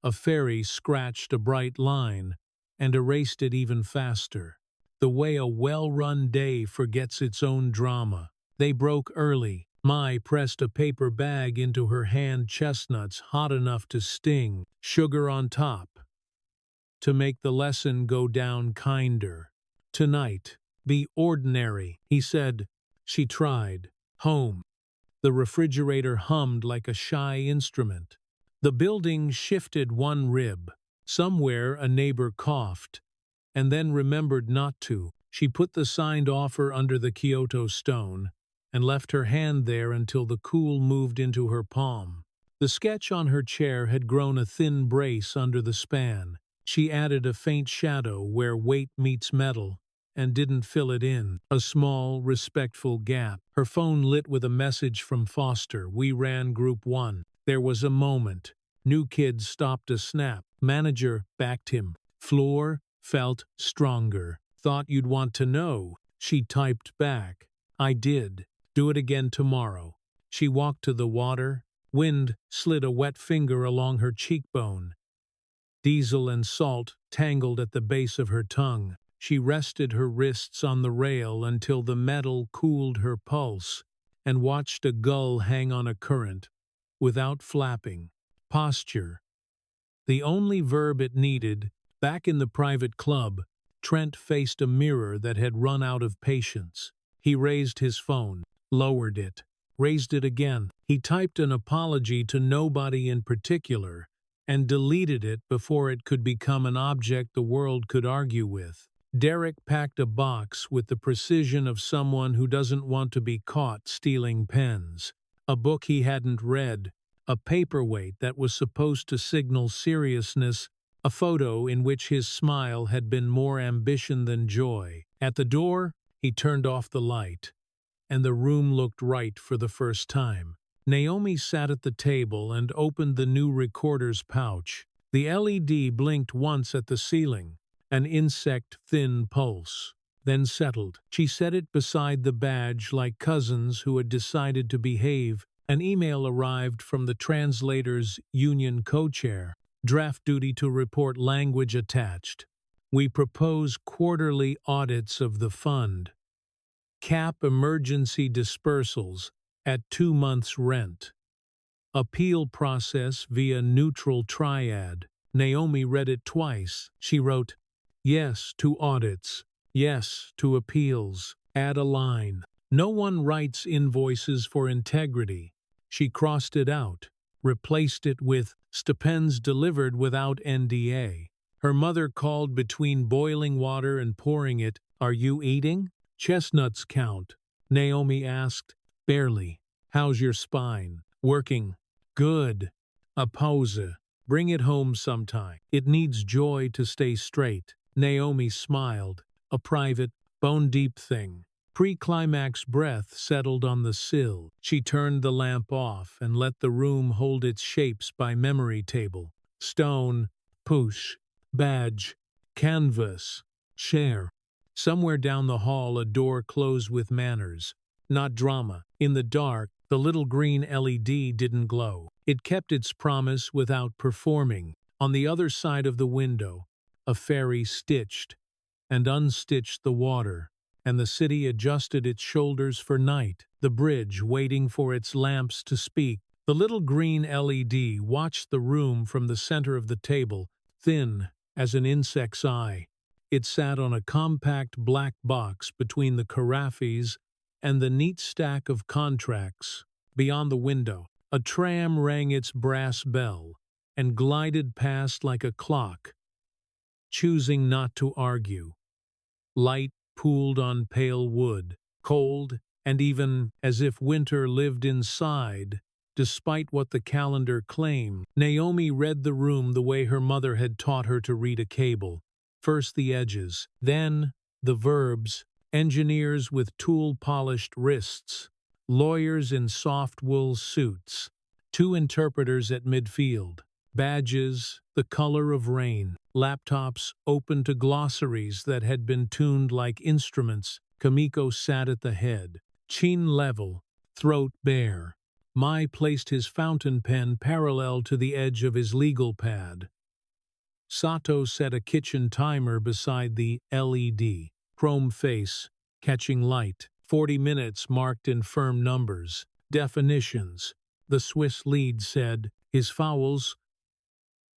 A fairy scratched a bright line and erased it even faster. The way a well-run day forgets its own drama. They broke early. Mai pressed a paper bag into her hand, chestnuts hot enough to sting, sugar on top. To make the lesson go down kinder. Tonight, be ordinary, he said. She tried. Home. The refrigerator hummed like a shy instrument. The building shifted one rib. Somewhere a neighbor coughed, and then remembered not to. She put the signed offer under the Kyoto stone and left her hand there until the cool moved into her palm. The sketch on her chair had grown a thin brace under the span. She added a faint shadow where weight meets metal and didn't fill it in. A small, respectful gap. Her phone lit with a message from Foster. We ran Group 1. There was a moment. New kid stopped a snap. Manager backed him. Floor felt stronger. Thought you'd want to know. She typed back. I did. Do it again tomorrow. She walked to the water. Wind slid a wet finger along her cheekbone. Diesel and salt tangled at the base of her tongue. She rested her wrists on the rail until the metal cooled her pulse and watched a gull hang on a current, without flapping. Posture. The only verb it needed. Back in the private club, Trent faced a mirror that had run out of patience. He raised his phone, lowered it, raised it again. He typed an apology to nobody in particular and deleted it before it could become an object the world could argue with. Derek packed a box with the precision of someone who doesn't want to be caught stealing pens. A book he hadn't read, a paperweight that was supposed to signal seriousness, a photo in which his smile had been more ambition than joy. At the door, he turned off the light, and the room looked right for the first time. Naomi sat at the table and opened the new recorder's pouch. The LED blinked once at the ceiling, an insect-thin pulse, then settled. She set it beside the badge like cousins who had decided to behave. An email arrived from the translator's union co-chair. Draft duty to report language attached. We propose quarterly audits of the fund. Cap emergency dispersals at 2 months' rent. Appeal process via neutral triad. Naomi read it twice. She wrote, yes to audits, yes to appeals. Add a line. No one writes invoices for integrity. She crossed it out, replaced it with stipends delivered without NDA. Her mother called between boiling water and pouring it. Are you eating? Chestnuts count? Naomi asked. Barely. How's your spine? Working? Good. A pose. Bring it home sometime. It needs joy to stay straight. Naomi smiled. A private, bone-deep thing. Pre-climax breath settled on the sill. She turned the lamp off and let the room hold its shapes by memory table. Stone, push, badge, canvas, chair. Somewhere down the hall a door closed with manners. Not drama. In the dark, the little green LED didn't glow. It kept its promise without performing. On the other side of the window, a ferry stitched and unstitched the water, and the city adjusted its shoulders for night, the bridge waiting for its lamps to speak. The little green LED watched the room from the center of the table, thin as an insect's eye. It sat on a compact black box between the carafes and the neat stack of contracts. Beyond the window, a tram rang its brass bell and glided past like a clock, choosing not to argue. Light pooled on pale wood, cold, and even as if winter lived inside, despite what the calendar claimed. Naomi read the room the way her mother had taught her to read a cable. First the edges, then the verbs, engineers with tool-polished wrists, lawyers in soft wool suits, two interpreters at midfield, badges the color of rain, laptops open to glossaries that had been tuned like instruments. Kamiko sat at the head, chin level, throat bare. Mai placed his fountain pen parallel to the edge of his legal pad. Sato set a kitchen timer beside the LED, chrome face, catching light. 40 minutes marked in firm numbers. Definitions. The Swiss lead said, his vowels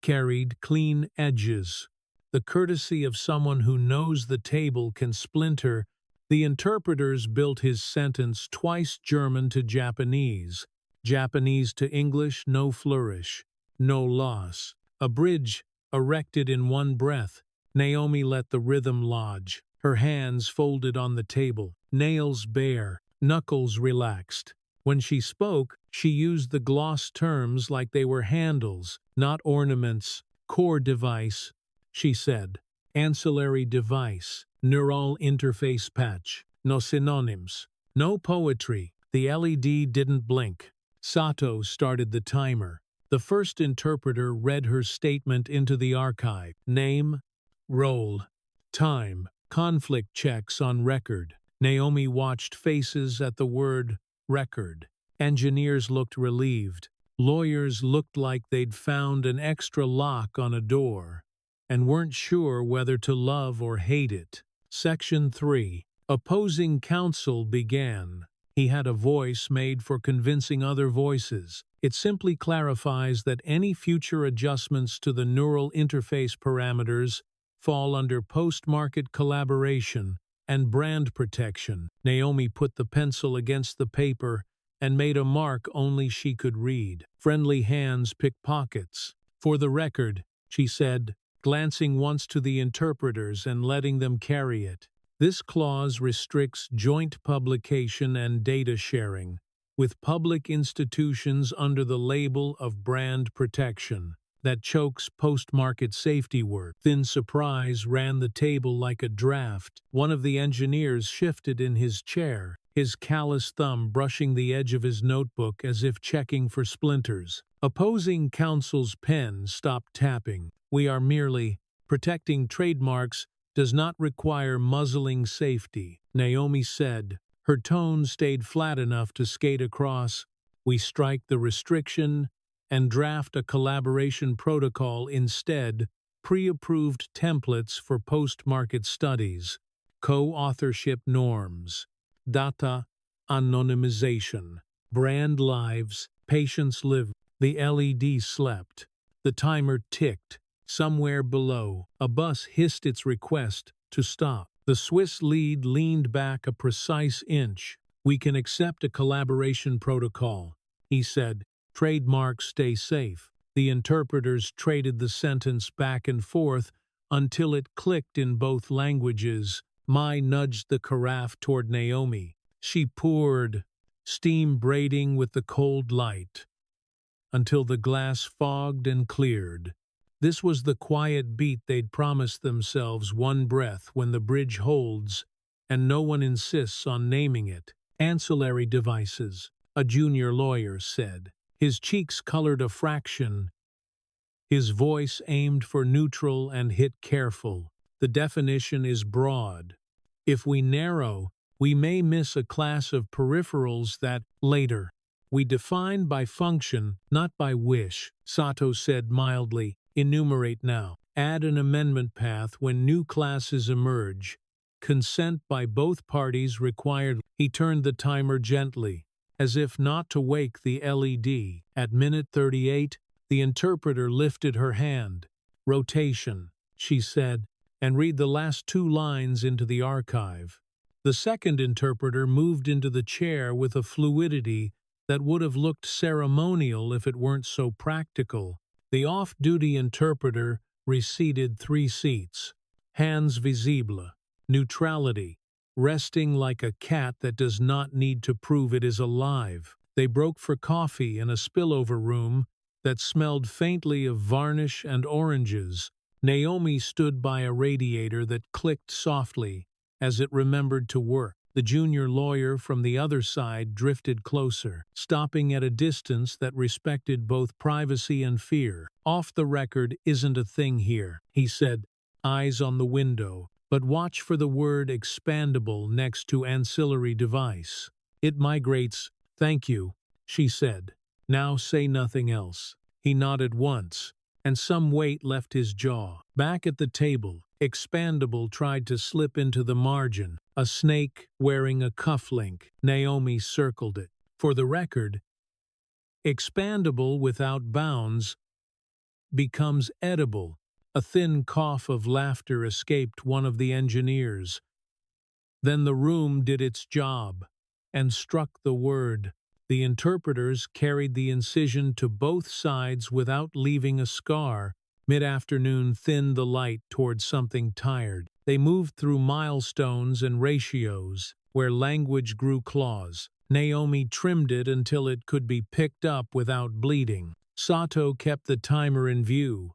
carried clean edges. The courtesy of someone who knows the table can splinter. The interpreters built his sentence twice German to Japanese. Japanese to English, no flourish, no loss. A bridge erected in one breath. Naomi let the rhythm lodge, her hands folded on the table, nails bare, knuckles relaxed. When she spoke, she used the gloss terms like they were handles, not ornaments. Core device, she said. Ancillary device, neural interface patch. No synonyms. No poetry. The LED didn't blink. Sato started the timer. The first interpreter read her statement into the archive. Name, role, time, conflict checks on record. Naomi watched faces at the word record. Engineers looked relieved. Lawyers looked like they'd found an extra lock on a door and weren't sure whether to love or hate it. Section 3. Opposing counsel began. He had a voice made for convincing other voices. It simply clarifies that any future adjustments to the neural interface parameters fall under post-market collaboration and brand protection. Naomi put the pencil against the paper and made a mark only she could read. Friendly hands picked pockets. For the record, she said, glancing once to the interpreters and letting them carry it. This clause restricts joint publication and data sharing with public institutions under the label of brand protection that chokes post-market safety work. Thin surprise ran the table like a draft. One of the engineers shifted in his chair, his callous thumb brushing the edge of his notebook as if checking for splinters. Opposing counsel's pen stopped tapping. We are merely protecting trademarks does not require muzzling safety, Naomi said. Her tone stayed flat enough to skate across. We strike the restriction and draft a collaboration protocol instead, pre-approved templates for post-market studies, co-authorship norms, data anonymization, brand lives, patients live. The LED slept. The timer ticked. Somewhere below, a bus hissed its request to stop. The Swiss lead leaned back a precise inch. We can accept a collaboration protocol, he said. Trademarks stay safe. The interpreters traded the sentence back and forth until it clicked in both languages. Mai nudged the carafe toward Naomi. She poured steam braiding with the cold light, until the glass fogged and cleared. This was the quiet beat they'd promised themselves, one breath when the bridge holds, and no one insists on naming it. Ancillary devices, a junior lawyer said. His cheeks colored a fraction, his voice aimed for neutral and hit careful. The definition is broad. If we narrow, we may miss a class of peripherals that, later, we define by function, not by wish, Sato said mildly. Enumerate now. Add an amendment path when new classes emerge. Consent by both parties required. He turned the timer gently, as if not to wake the LED. At minute 38, the interpreter lifted her hand. Rotation, she said, and read the last 2 lines into the archive. The second interpreter moved into the chair with a fluidity that would have looked ceremonial if it weren't so practical. The off-duty interpreter receded 3 seats. Hands visible. Neutrality. Resting like a cat that does not need to prove it is alive. They broke for coffee in a spillover room that smelled faintly of varnish and oranges. Naomi stood by a radiator that clicked softly as it remembered to work. The junior lawyer from the other side drifted closer, stopping at a distance that respected both privacy and fear. Off the record isn't a thing here, he said, eyes on the window, but watch for the word expandable next to ancillary device. It migrates. Thank you, she said. Now say nothing else. He nodded once, and some weight left his jaw. Back at the table, expandable tried to slip into the margin. A snake wearing a cufflink. Naomi circled it. For the record, expandable without bounds becomes edible. A thin cough of laughter escaped one of the engineers. Then the room did its job and struck the word. The interpreters carried the incision to both sides without leaving a scar. Mid-afternoon thinned the light toward something tired. They moved through milestones and ratios, where language grew claws. Naomi trimmed it until it could be picked up without bleeding. Sato kept the timer in view.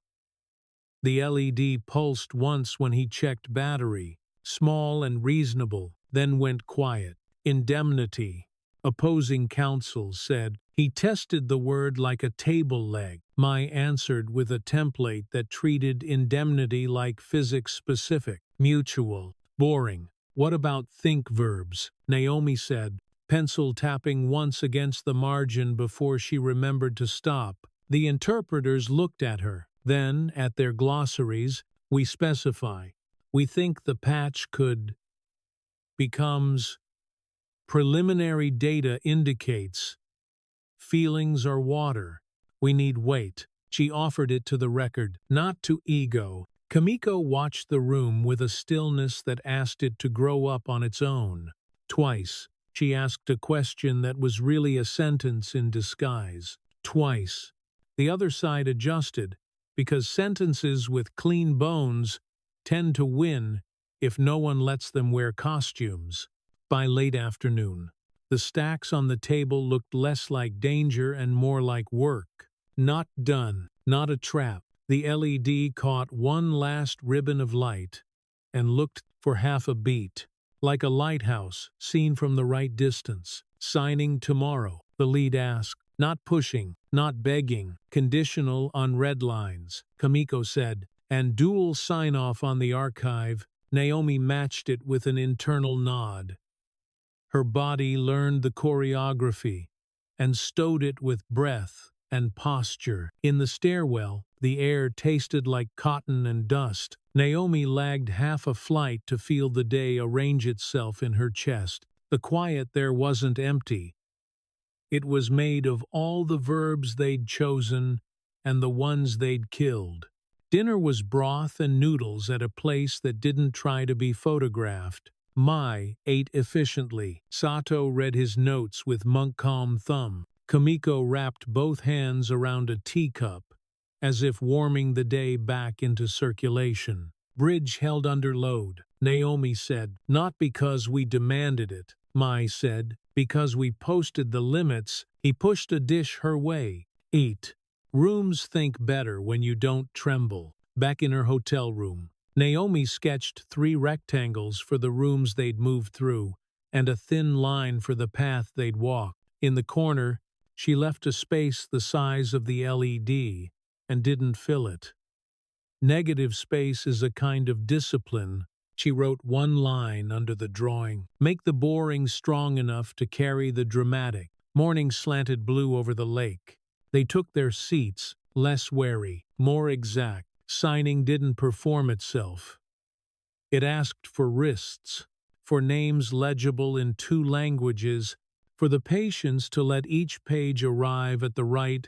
The LED pulsed once when he checked battery, small and reasonable, then went quiet. Indemnity. Opposing counsel said. He tested the word like a table leg. Mai answered with a template that treated indemnity like physics-specific. Mutual. Boring. What about think verbs? Naomi said, pencil tapping once against the margin before she remembered to stop. The interpreters looked at her. Then, at their glossaries, we specify. We think the patch could becomes preliminary data indicates feelings are water. We need weight. She offered it to the record, not to ego. Kamiko watched the room with a stillness that asked it to grow up on its own. Twice, she asked a question that was really a sentence in disguise. Twice. The other side adjusted, because sentences with clean bones tend to win if no one lets them wear costumes. By late afternoon, the stacks on the table looked less like danger and more like work. Not done, not a trap. The LED caught one last ribbon of light and looked for half a beat, like a lighthouse seen from the right distance. Signing tomorrow, the lead asked. Not pushing, not begging, conditional on red lines, Kamiko said, and dual sign-off on the archive. Naomi matched it with an internal nod. Her body learned the choreography and stowed it with breath and posture. In the stairwell, the air tasted like cotton and dust. Naomi lagged half a flight to feel the day arrange itself in her chest. The quiet there wasn't empty. It was made of all the verbs they'd chosen and the ones they'd killed. Dinner was broth and noodles at a place that didn't try to be photographed. Mai ate efficiently. Sato read his notes with monk-calm thumb. Kamiko wrapped both hands around a teacup, as if warming the day back into circulation. Bridge held under load, Naomi said, not because we demanded it, Mai said. Because we posted the limits, he pushed a dish her way. Eat. Rooms think better when you don't tremble. Back in her hotel room, Naomi sketched 3 rectangles for the rooms they'd moved through, and a thin line for the path they'd walk. In the corner, she left a space the size of the LED and didn't fill it. Negative space is a kind of discipline. She wrote 1 line under the drawing. Make the boring strong enough to carry the dramatic. Morning slanted blue over the lake. They took their seats, less wary, more exact. Signing didn't perform itself. It asked for wrists, for names legible in 2 languages, for the patience to let each page arrive at the right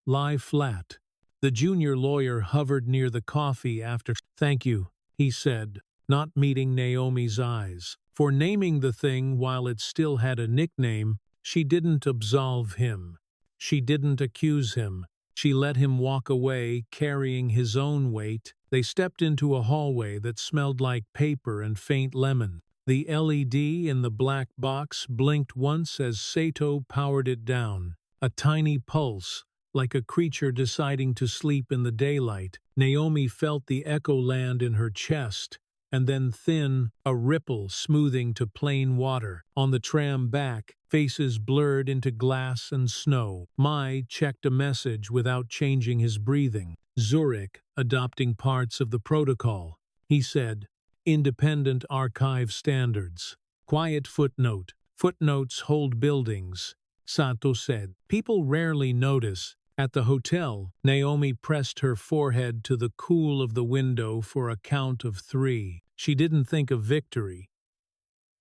lie flat. The junior lawyer hovered near the coffee after. Thank you, he said, not meeting Naomi's eyes. For naming the thing while it still had a nickname. She didn't absolve him. She didn't accuse him. She let him walk away, carrying his own weight. They stepped into a hallway that smelled like paper and faint lemon. The LED in the black box blinked once as Sato powered it down. A tiny pulse, like a creature deciding to sleep in the daylight. Naomi felt the echo land in her chest, and then thin, a ripple smoothing to plain water. On the tram back, faces blurred into glass and snow. Mai checked a message without changing his breathing. Zurich, adopting parts of the protocol. He said, independent archive standards. Quiet footnote. Footnotes hold buildings. Sato said. People rarely notice. At the hotel, Naomi pressed her forehead to the cool of the window for a count of 3. She didn't think of victory.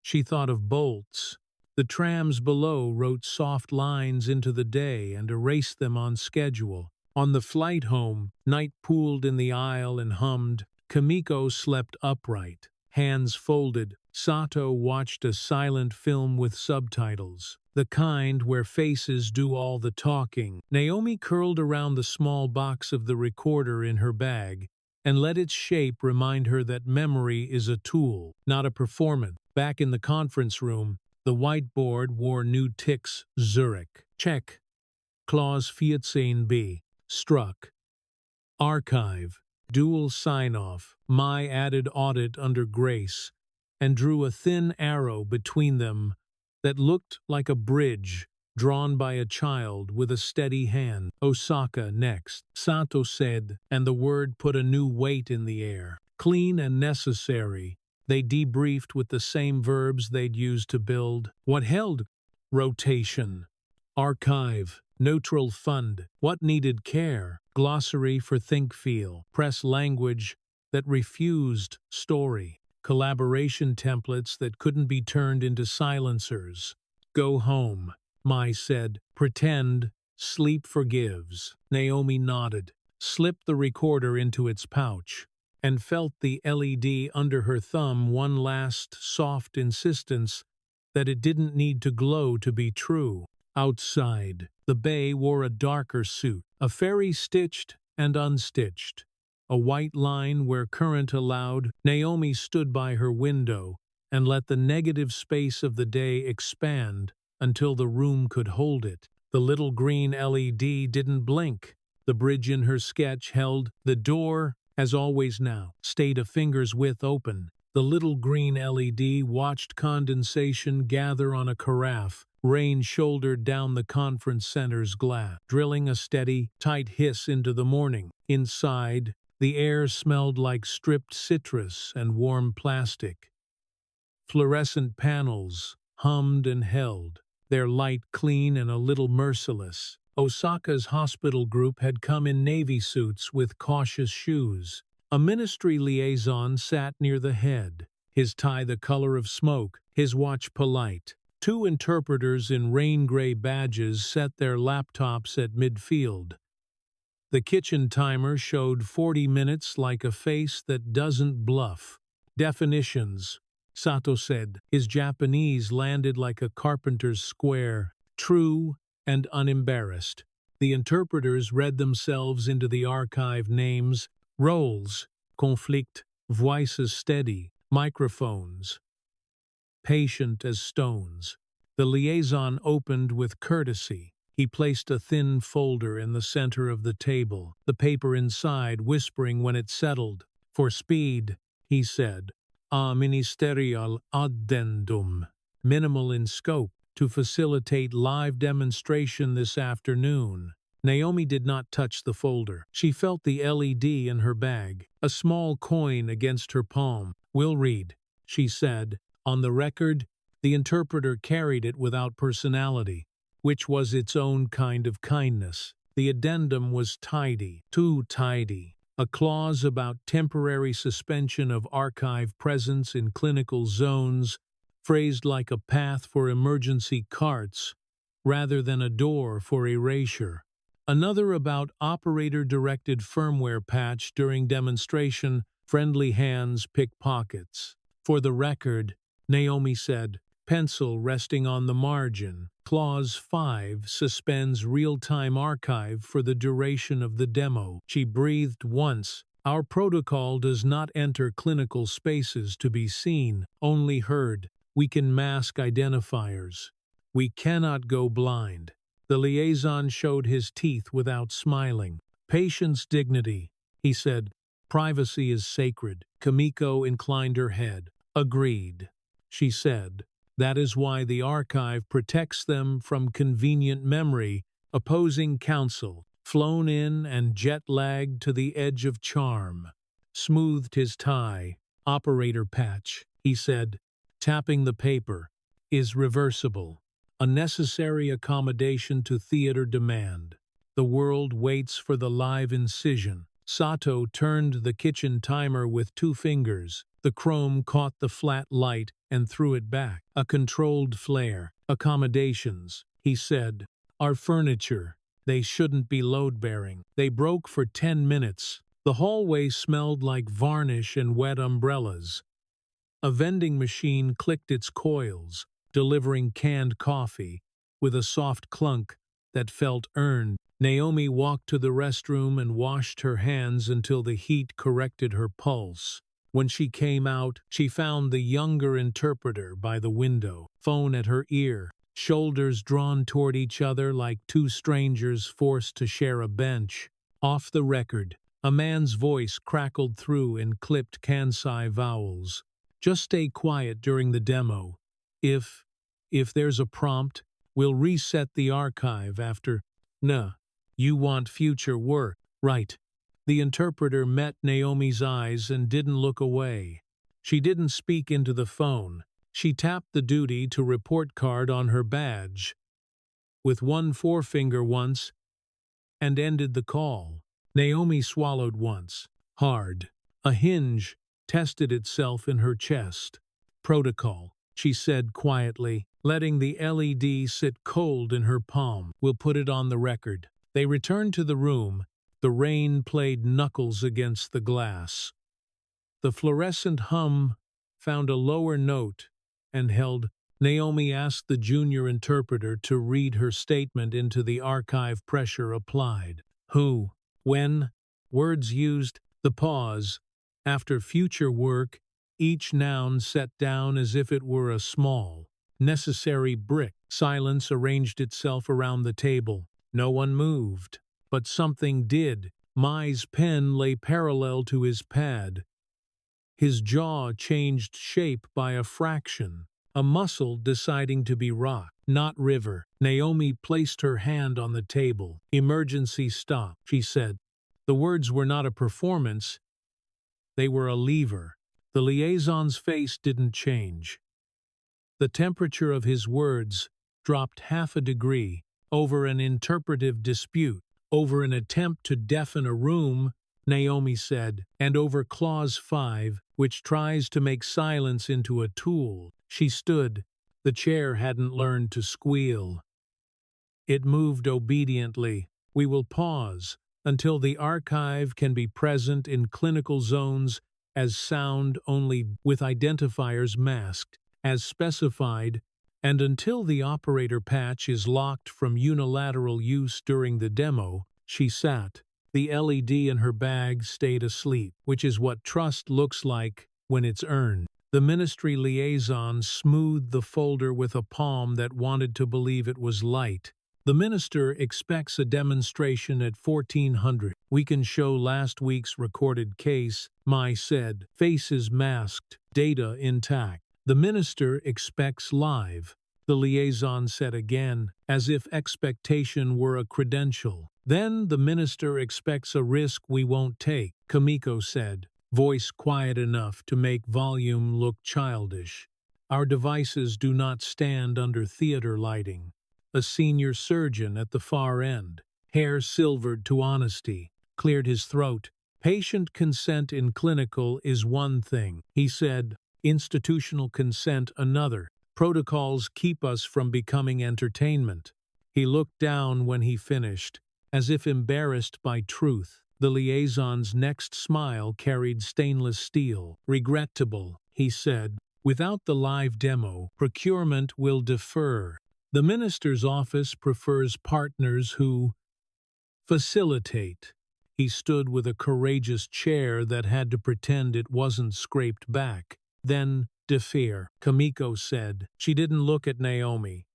She thought of bolts. The trams below wrote soft lines into the day and erased them on schedule. On the flight home, night pooled in the aisle and hummed. Kamiko slept upright, hands folded. Sato watched a silent film with subtitles. The kind where faces do all the talking. Naomi curled around the small box of the recorder in her bag and let its shape remind her that memory is a tool, not a performance. Back in the conference room, the whiteboard wore new ticks. Zurich. Check. Clause 14b. Struck. Archive. Dual sign-off. Mai added audit under grace and drew a thin arrow between them that looked like a bridge drawn by a child with a steady hand. Osaka next, Sato said, and the word put a new weight in the air. Clean and necessary. They debriefed with the same verbs they'd used to build. What held? Rotation. Archive. Neutral fund. What needed care? Glossary for think feel. Press language that refused story. Collaboration templates that couldn't be turned into silencers. Go home, Mai said. Pretend. Sleep forgives. Naomi nodded, slipped the recorder into its pouch, and felt the LED under her thumb one last soft insistence that it didn't need to glow to be true. Outside, the bay wore a darker suit, a fairy stitched and unstitched. A white line where current allowed. Naomi stood by her window and let the negative space of the day expand until the room could hold it. The little green LED didn't blink. The bridge in her sketch held. The door, as always now, stayed a finger's width open. The little green LED watched condensation gather on a carafe. Rain shouldered down the conference center's glass, drilling a steady, tight hiss into the morning. Inside, the air smelled like stripped citrus and warm plastic. Fluorescent panels hummed and held, their light clean and a little merciless. Osaka's hospital group had come in navy suits with cautious shoes. A ministry liaison sat near the head, his tie the color of smoke, his watch polite. 2 interpreters in rain-gray badges set their laptops at midfield. The kitchen timer showed 40 minutes like a face that doesn't bluff. Definitions, Sato said. His Japanese landed like a carpenter's square, true and unembarrassed. The interpreters read themselves into the archive names, roles, conflict, voices steady, microphones. patient as stones. The liaison opened with courtesy. He placed a thin folder in the center of the table, the paper inside whispering when it settled. "For speed," he said, "a ministerial addendum, minimal in scope, to facilitate live demonstration this afternoon." Naomi did not touch the folder. She felt the LED in her bag, a small coin against her palm. "We'll read," she said. On the record, the interpreter carried it without personality, which was its own kind of kindness. The addendum was tidy, too tidy. A clause about temporary suspension of archive presence in clinical zones, phrased like a path for emergency carts, rather than a door for erasure. Another about operator-directed firmware patch during demonstration, friendly hands pick pockets. "For the record," Naomi said, pencil resting on the margin. "Clause 5 suspends real-time archive for the duration of the demo." She breathed once. "Our protocol does not enter clinical spaces to be seen, only heard. We can mask identifiers. We cannot go blind." The liaison showed his teeth without smiling. "Patient's dignity," he said. "Privacy is sacred." Kimiko inclined her head. "Agreed," she said. "That is why the archive protects them from convenient memory, opposing counsel." Flown in and jet-lagged to the edge of charm. Smoothed his tie. "Operator patch," he said, tapping the paper, "is reversible. A necessary accommodation to theater demand. The world waits for the live incision." Sato turned the kitchen timer with 2 fingers. The chrome caught the flat light and threw it back. "A controlled flare. Accommodations," he said, "are furniture. They shouldn't be load-bearing." They broke for 10 minutes. The hallway smelled like varnish and wet umbrellas. A vending machine clicked its coils, delivering canned coffee, with a soft clunk that felt earned. Naomi walked to the restroom and washed her hands until the heat corrected her pulse. When she came out, she found the younger interpreter by the window, phone at her ear, shoulders drawn toward each other like 2 strangers forced to share a bench. Off the record, a man's voice crackled through in clipped Kansai vowels. "Just stay quiet during the demo. If there's a prompt, we'll reset the archive after." "Nah, you want future work, right?" The interpreter met Naomi's eyes and didn't look away. She didn't speak into the phone. She tapped the duty to report card on her badge with 1 forefinger once and ended the call. Naomi swallowed once, hard. A hinge tested itself in her chest. "Protocol," she said quietly, letting the LED sit cold in her palm. "We'll put it on the record." They returned to the room. The rain played knuckles against the glass. The fluorescent hum found a lower note and held. Naomi asked the junior interpreter to read her statement into the archive. Pressure applied. "Who? When?" Words used. The pause. After future work, each noun set down as if it were a small, necessary brick. Silence arranged itself around the table. No one moved. But something did. Mai's pen lay parallel to his pad. His jaw changed shape by a fraction. A muscle deciding to be rock, not river. Naomi placed her hand on the table. "Emergency stop," she said. The words were not a performance. They were a lever. The liaison's face didn't change. The temperature of his words dropped half a degree over an interpretive dispute, over an attempt to deafen a room, Naomi said, and over Clause 5, which tries to make silence into a tool. She stood. The chair hadn't learned to squeal. It moved obediently. "We will pause until the archive can be present in clinical zones as sound only with identifiers masked, as specified, and until the operator patch is locked from unilateral use during the demo." She sat. The LED in her bag stayed asleep, which is what trust looks like when it's earned. The ministry liaison smoothed the folder with a palm that wanted to believe it was light. The minister expects a demonstration at 1400. We can show last week's recorded case, Mai said. Faces masked, data intact. The minister expects live, the liaison said again, as if expectation were a credential. Then the minister expects a risk we won't take, Kamiko said, voice quiet enough to make volume look childish. Our devices do not stand under theater lighting. A senior surgeon at the far end, hair silvered to honesty, cleared his throat. Patient consent in clinical is one thing, he said. Institutional consent another. Protocols keep us from becoming entertainment. He looked down when he finished, as if embarrassed by truth. The liaison's next smile carried stainless steel. Regrettable, he said. Without the live demo, procurement will defer. The minister's office prefers partners who facilitate. He stood with a courageous chair that had to pretend it wasn't scraped back. Then, defer, Kamiko said. She didn't look at Naomi.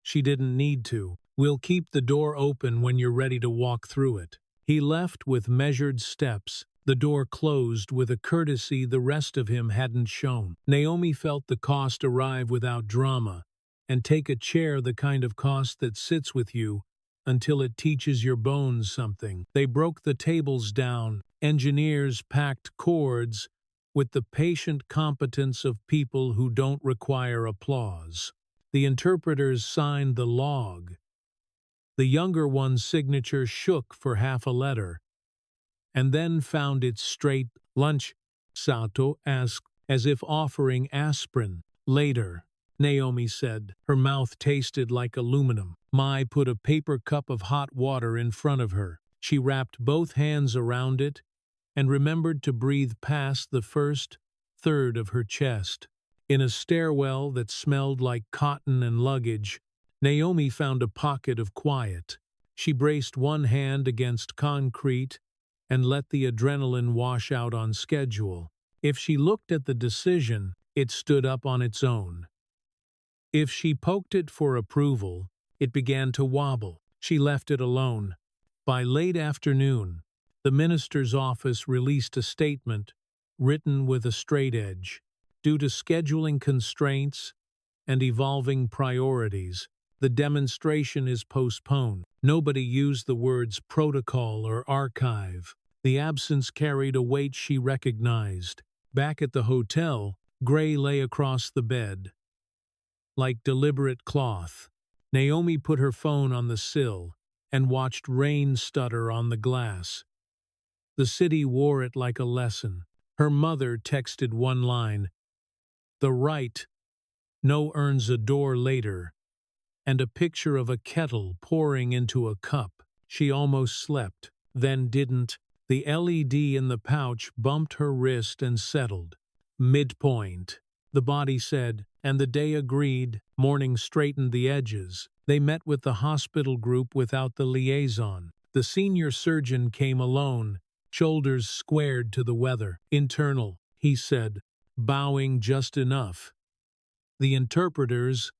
She didn't need to. We'll keep the door open when you're ready to walk through it. He left with measured steps. The door closed with a courtesy the rest of him hadn't shown. Naomi felt the cost arrive without drama, and take a chair, the kind of cost that sits with you until it teaches your bones something. They broke the tables down. Engineers packed cords with the patient competence of people who don't require applause. The interpreters signed the log. The younger one's signature shook for half a letter, and then found its straight. Lunch? Sato asked, as if offering aspirin. Later, Naomi said. Her mouth tasted like aluminum. Mai put a paper cup of hot water in front of her. She wrapped both hands around it and remembered to breathe past the first third of her chest. In a stairwell that smelled like cotton and luggage, Naomi found a pocket of quiet. She braced one hand against concrete and let the adrenaline wash out on schedule. If she looked at the decision, it stood up on its own. If she poked it for approval, it began to wobble. She left it alone. By late afternoon, the minister's office released a statement, written with a straight edge. Due to scheduling constraints and evolving priorities, the demonstration is postponed. Nobody used the words protocol or archive. The absence carried a weight she recognized. Back at the hotel, Gray lay across the bed, like deliberate cloth. Naomi put her phone on the sill and watched rain stutter on the glass. The city wore it like a lesson. Her mother texted one line, "The right, no earns a door later," and a picture of a kettle pouring into a cup. She almost slept, then didn't. The LED in the pouch bumped her wrist and settled. Midpoint, the body said, and the day agreed. Morning straightened the edges. They met with the hospital group without the liaison. The senior surgeon came alone, shoulders squared to the weather. Internal, he said, bowing just enough. The interpreters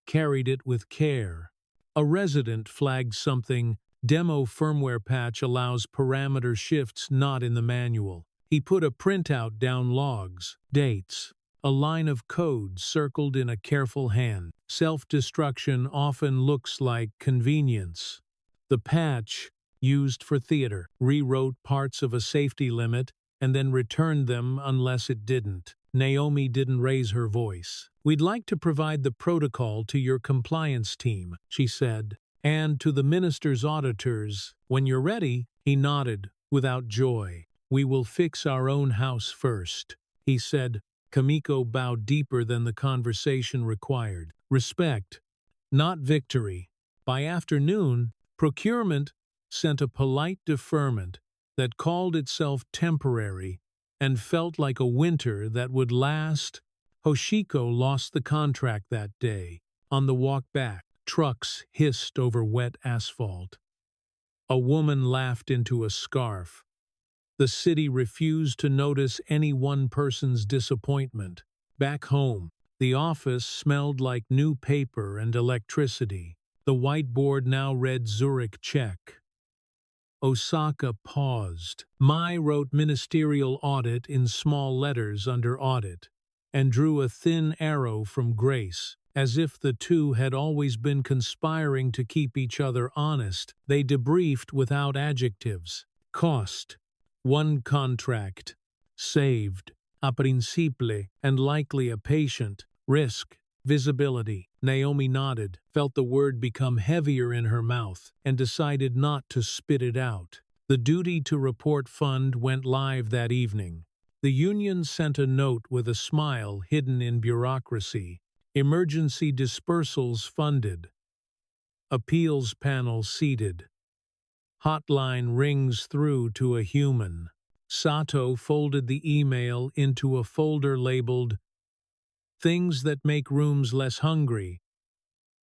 carried it with care. A resident flagged something. Demo firmware patch allows parameter shifts not in the manual. He put a printout down logs, dates, a line of code circled in a careful hand. Self-destruction often looks like convenience. The patch, used for theater, rewrote parts of a safety limit and then returned them unless it didn't. Naomi didn't raise her voice. We'd like to provide the protocol to your compliance team, she said, and to the minister's auditors. When you're ready, he nodded, without joy. We will fix our own house first, he said. Kamiko bowed deeper than the conversation required. Respect, not victory. By afternoon, procurement sent a polite deferment that called itself temporary and felt like a winter that would last. Hoshiko lost the contract that day. On the walk back, trucks hissed over wet asphalt. A woman laughed into a scarf. The city refused to notice any one person's disappointment. Back home, the office smelled like new paper and electricity. The whiteboard now read Zurich check. Osaka paused. Mai wrote ministerial audit in small letters under audit, and drew a thin arrow from Grace. As if the two had always been conspiring to keep each other honest, they debriefed without adjectives. Cost: 1 contract. Saved: a principle and likely a patient. Risk: visibility. Naomi nodded, felt the word become heavier in her mouth, and decided not to spit it out. The duty to report fund went live that evening. The union sent a note with a smile hidden in bureaucracy. Emergency dispersals funded. Appeals panel seated. Hotline rings through to a human. Sato folded the email into a folder labeled "Things that make rooms less hungry,"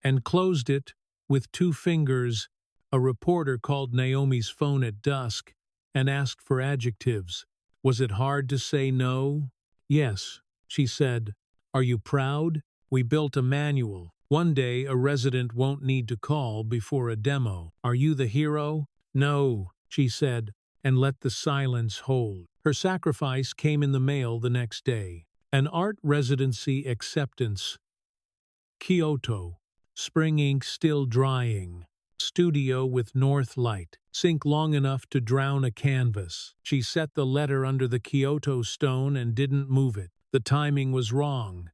and closed it with 2 fingers. A reporter called Naomi's phone at dusk and asked for adjectives. Was it hard to say no? Yes, she said. Are you proud? We built a manual. One day a resident won't need to call before a demo. Are you the hero? No, she said, and let the silence hold. Her sacrifice came in the mail the next day. An art residency acceptance. Kyoto. Spring ink still drying. Studio with north light. Sink long enough to drown a canvas. She set the letter under the Kyoto stone and didn't move it. The timing was wrong.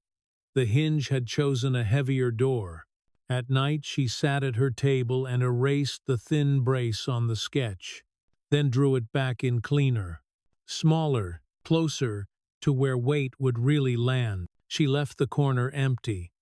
The hinge had chosen a heavier door. At night she sat at her table and erased the thin brace on the sketch, then drew it back in cleaner. Smaller, closer to where weight would really land. She left the corner empty.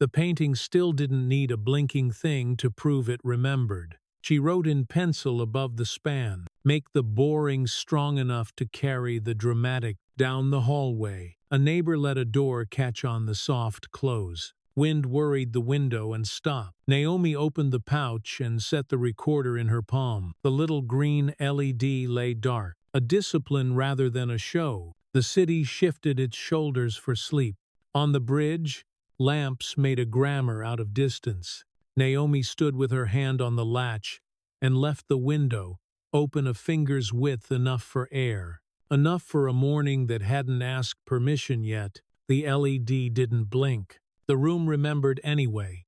The painting still didn't need a blinking thing to prove it remembered. She wrote in pencil above the span, "Make the boring strong enough to carry the dramatic." Down the hallway, a neighbor let a door catch on the soft close. Wind worried the window and stopped. Naomi opened the pouch and set the recorder in her palm. The little green LED lay dark, a discipline rather than a show. The city shifted its shoulders for sleep. On the bridge, lamps made a grammar out of distance. Naomi stood with her hand on the latch and left the window open a finger's width, enough for air. Enough for a morning that hadn't asked permission yet. The LED didn't blink. The room remembered anyway.